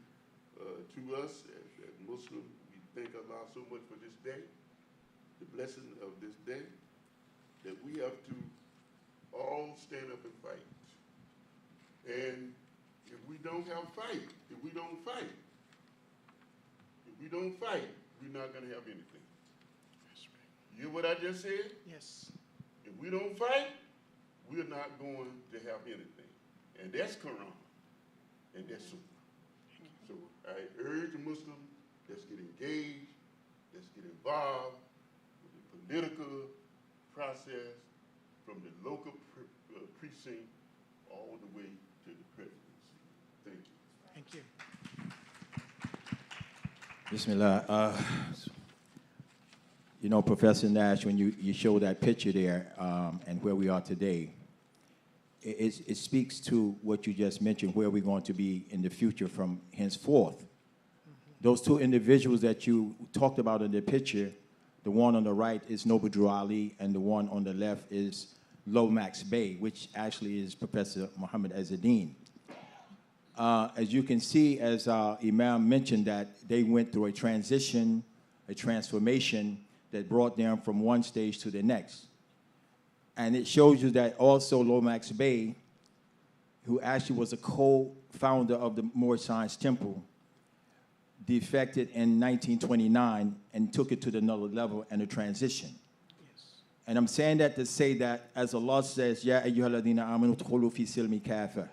to us as Muslims, we thank Allah so much for this day, the blessing of this day, that we have to all stand up and fight. And if we don't have fight, if we don't fight, we're not going to have anything. You hear what I just said? Yes. If we don't fight, we're not going to have anything. And that's Quran, and that's Sunnah. So I urge the Muslims, let's get engaged, let's get involved with the political process from the local precinct all the way to the presidency. Thank you. Thank you. Bismillah. You know, Professor Nash, when you show that picture there and where we are today, it speaks to what you just mentioned, where we're going to be in the future from henceforth. Those two individuals that you talked about in the picture, the one on the right is Noble Drew Ali, and the one on the left is Lomax Bey, which actually is Professor Muhammad Azzeddin. As you can see, as Imam mentioned, that they went through a transition, a transformation that brought them from one stage to the next. And it shows you that also Lomax Bey, who actually was a co-founder of the Moorish Science Temple, defected in 1929 and took it to another level and a transition. Yes. And I'm saying that to say that, as Allah says, Ya ayyuhalladhina amanu udkhulu fi silmi kafa.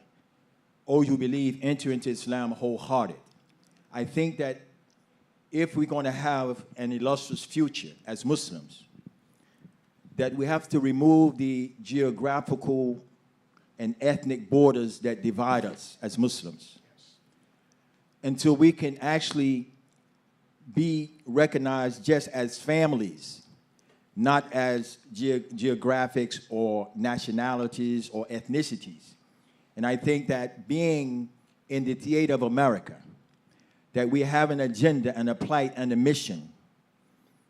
Oh, you believe, enter into Islam wholehearted. I think that if we're going to have an illustrious future as Muslims, that we have to remove the geographical and ethnic borders that divide us as Muslims, until we can actually be recognized just as families, not as geographics or nationalities or ethnicities. And I think that being in the theater of America, that we have an agenda and a plight and a mission,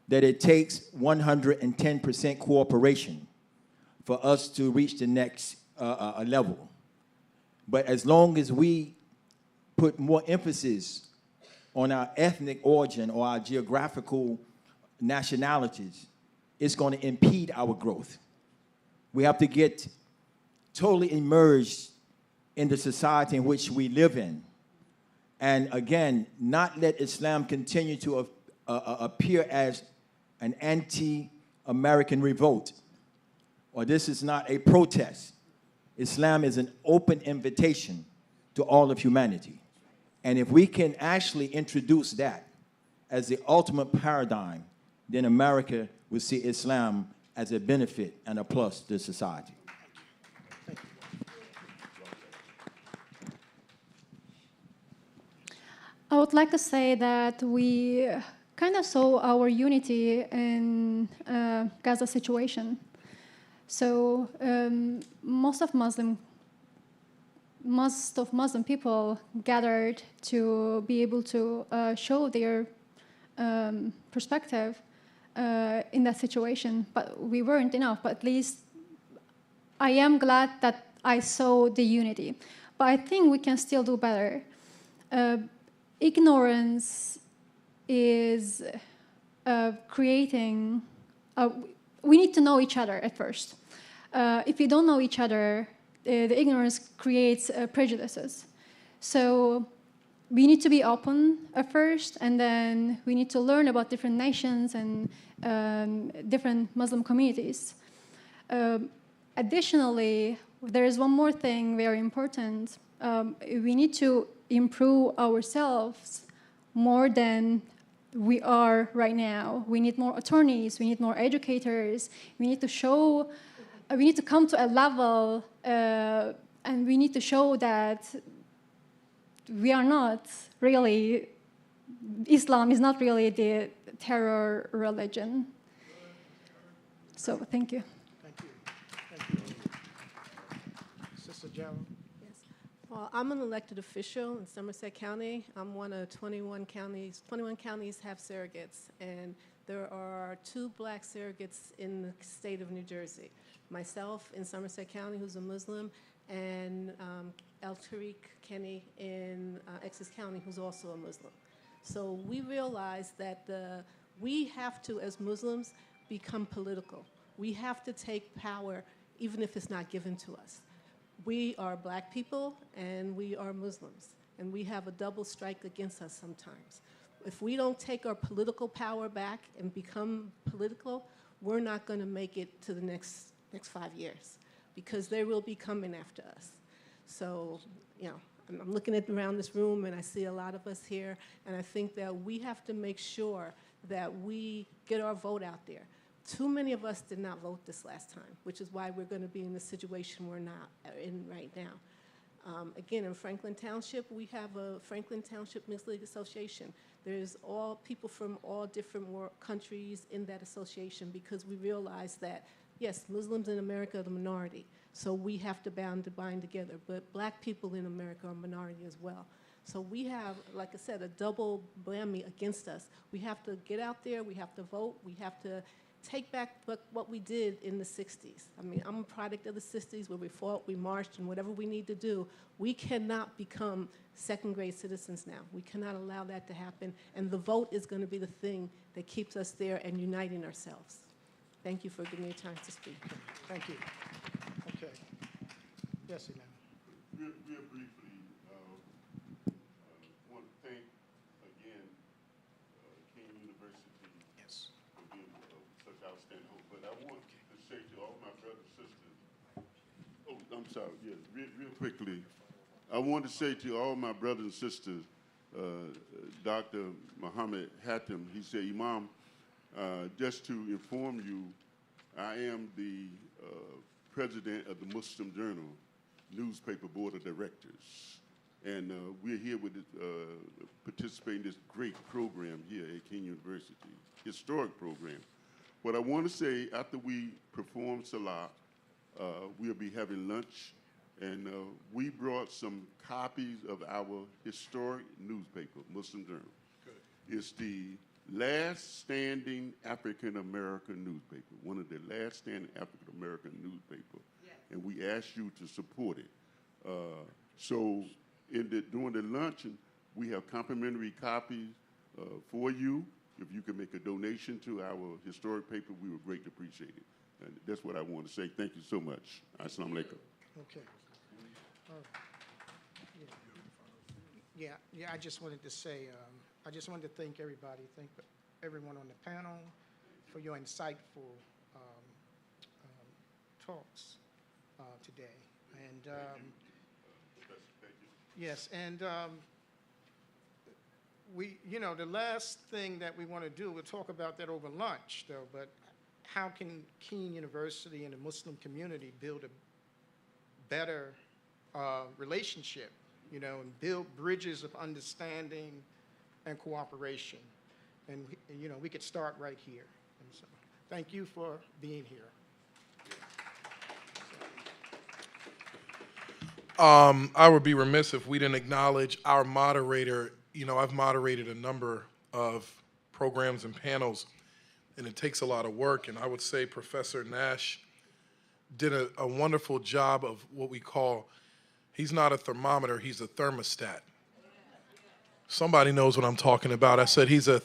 that it takes 110% cooperation for us to reach the next level. But as long as we put more emphasis on our ethnic origin or our geographical nationalities, it's going to impede our growth. We have to get totally immersed in the society in which we live in. And again, not let Islam continue to appear as an anti-American revolt, or this is not a protest. Islam is an open invitation to all of humanity. And if we can actually introduce that as the ultimate paradigm, then America will see Islam as a benefit and a plus to society. I would like to say that we kind of saw our unity in Gaza situation. So most of Muslim people gathered to be able to show their perspective in that situation, but we weren't enough. But at least I am glad that I saw the unity. But I think we can still do better. Ignorance is creating, we need to know each other at first. If we don't know each other, the ignorance creates prejudices. So we need to be open at first, and then we need to learn about different nations and different Muslim communities. Additionally, there is one more thing very important. We need to improve ourselves more than we are right now. We need more attorneys, we need more educators, we need to show, we need to come to a level and we need to show that we are not really, Islam is not really the terror religion. So thank you. Thank you. Thank you. Sister Gerald. Yes. Well, I'm an elected official in Somerset County. I'm one of 21 counties. 21 counties have surrogates, and there are 2 black surrogates in the state of New Jersey. Myself in Somerset County, who's a Muslim, and El Tariq Kenny in Essex County, who's also a Muslim. So we realize that we have to, as Muslims, become political. We have to take power, even if it's not given to us. We are black people, and we are Muslims, and we have a double strike against us sometimes. If we don't take our political power back and become political, we're not going to make it to the next 5 years, because they will be coming after us. So, you know, I'm looking around this room, and I see a lot of us here, and I think that we have to make sure that we get our vote out there. Too many of us did not vote this last time, which is why we're going to be in the situation we're not in right now. Again, in Franklin Township, we have a Franklin Township Mixed League Association. There's all people from all different countries in that association, because we realize that, yes, Muslims in America are the minority, so we have to bind together. But black people in America are a minority as well. So we have, like I said, a double blammy against us. We have to get out there, we have to vote, we have to take back what we did in the 60s. I mean, I'm a product of the 60s, where we fought, we marched, and whatever we need to do. We cannot become second-grade citizens now. We cannot allow that to happen, and the vote is going to be the thing that keeps us there and uniting ourselves. Thank you for giving me a time to speak. Thank you. Okay. Yes, Imam. Real briefly, I want to thank again King University Yes. for being such outstanding hope. But I want to say to all my brothers and sisters, oh, I'm sorry, yes, real quickly. I want to say to all my brothers and sisters, Dr. Muhammad Hatem, he said, Imam, just to inform you, I am the president of the Muslim Journal newspaper board of directors. And we're here with participating in this great program here at King University, historic program. What I want to say, after we perform Salah, we'll be having lunch, and we brought some copies of our historic newspaper, Muslim Journal. Good. It's the last standing African-American newspaper, one of the last standing African-American newspaper, and we ask you to support it. So during the luncheon, we have complimentary copies for you. If you can make a donation to our historic paper, we would greatly appreciate it. And that's what I want to say. Thank you so much. Assalamu alaikum. Okay. Yeah, I just wanted to say, I just wanted to thank everybody, thank everyone on the panel for your insightful talks today. And yes, and the last thing that we want to do, we'll talk about that over lunch, though, but how can Keene University and the Muslim community build a better relationship, and build bridges of understanding and cooperation? and we could start right here. And so, thank you for being here. I would be remiss if we didn't acknowledge our moderator. I've moderated a number of programs and panels, and it takes a lot of work. And I would say Professor Nash did a wonderful job of what we call, he's not a thermometer, he's a thermostat. Somebody knows what I'm talking about. I said he's a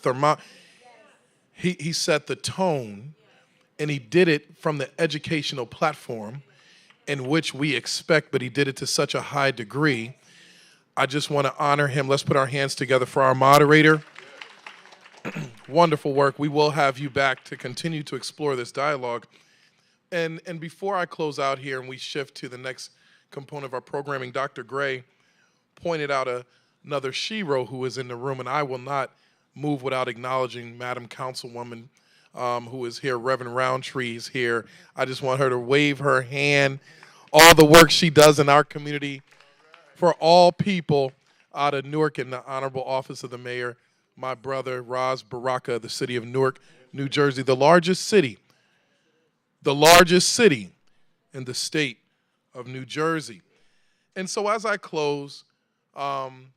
he set the tone, and he did it from the educational platform in which we expect, but he did it to such a high degree. I just want to honor him. Let's put our hands together for our moderator. Wonderful work. We will have you back to continue to explore this dialogue. And before I close out here and we shift to the next component of our programming, Dr. Gray pointed out another shero who is in the room, and I will not move without acknowledging Madam Councilwoman who is here. Reverend Roundtree is here. I just want her to wave her hand. All the work she does in our community for all people out of Newark in the Honorable Office of the Mayor, my brother, Raz Baraka, the city of Newark, New Jersey, the largest city in the state of New Jersey. And so as I close, and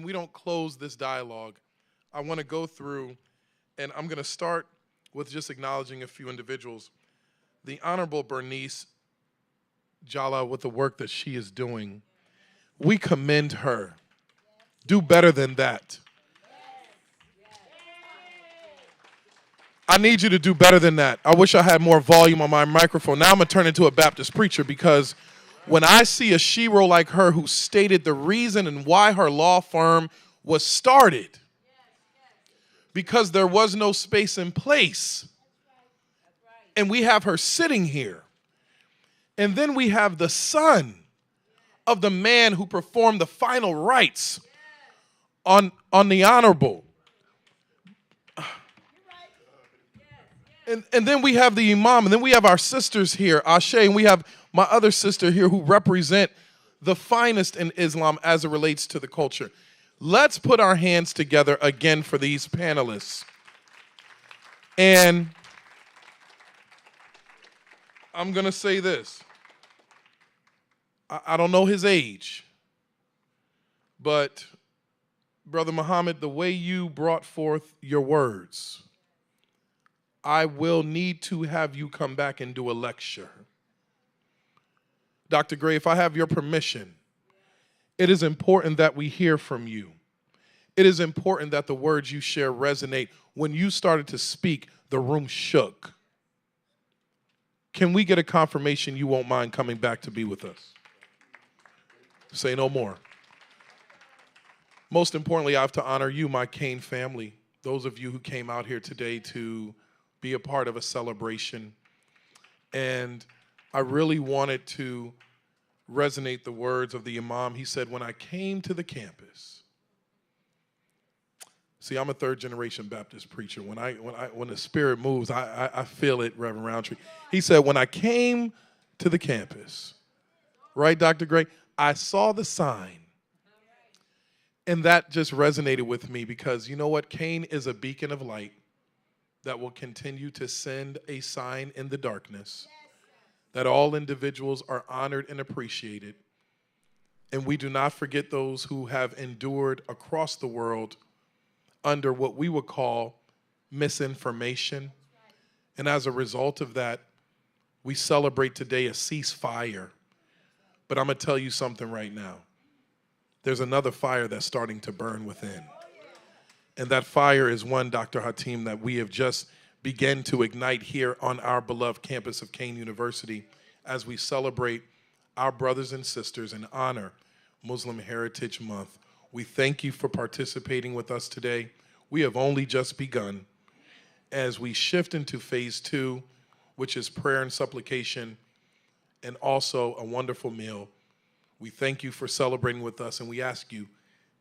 we don't close this dialogue, I want to go through, and I'm going to start with just acknowledging a few individuals. The Honorable Bernice Jala, with the work that she is doing, we commend her. Do better than that. I need you to do better than that. I wish I had more volume on my microphone. Now I'm going to turn into a Baptist preacher, because when I see a shero like her who stated the reason and why her law firm was started, because there was no space and place. And we have her sitting here. And then we have the son of the man who performed the final rites on the Honorable. And then we have the Imam, and then we have our sisters here, Ashe, and we have my other sister here who represent the finest in Islam as it relates to the culture. Let's put our hands together again for these panelists. And I'm going to say this. I don't know his age, but Brother Muhammad, the way you brought forth your words, I will need to have you come back and do a lecture. Dr. Gray, if I have your permission, it is important that we hear from you. It is important that the words you share resonate. When you started to speak, the room shook. Can we get a confirmation you won't mind coming back to be with us? Say no more. Most importantly, I have to honor you, my Kane family, those of you who came out here today to be a part of a celebration. And I really wanted to resonate the words of the Imam. He said, when I came to the campus, see, I'm a third-generation Baptist preacher. When the Spirit moves, I feel it, Reverend Roundtree. He said, when I came to the campus, right, Dr. Gray, I saw the sign. And that just resonated with me, because you know what? Kane is a beacon of light that will continue to send a sign in the darkness, that all individuals are honored and appreciated. And we do not forget those who have endured across the world under what we would call misinformation. And as a result of that, we celebrate today a ceasefire. But I'm going to tell you something right now. There's another fire that's starting to burn within. And that fire is one, Dr. Hatim, that we have just begun to ignite here on our beloved campus of Kane University as we celebrate our brothers and sisters and honor Muslim Heritage Month. We thank you for participating with us today. We have only just begun. As we shift into phase 2, which is prayer and supplication, and also a wonderful meal, we thank you for celebrating with us, and we ask you,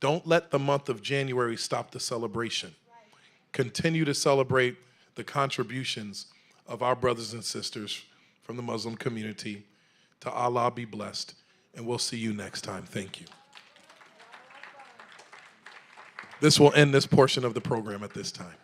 don't let the month of January stop the celebration. Continue to celebrate the contributions of our brothers and sisters from the Muslim community. To Allah be blessed, and we'll see you next time. Thank you. This will end this portion of the program at this time.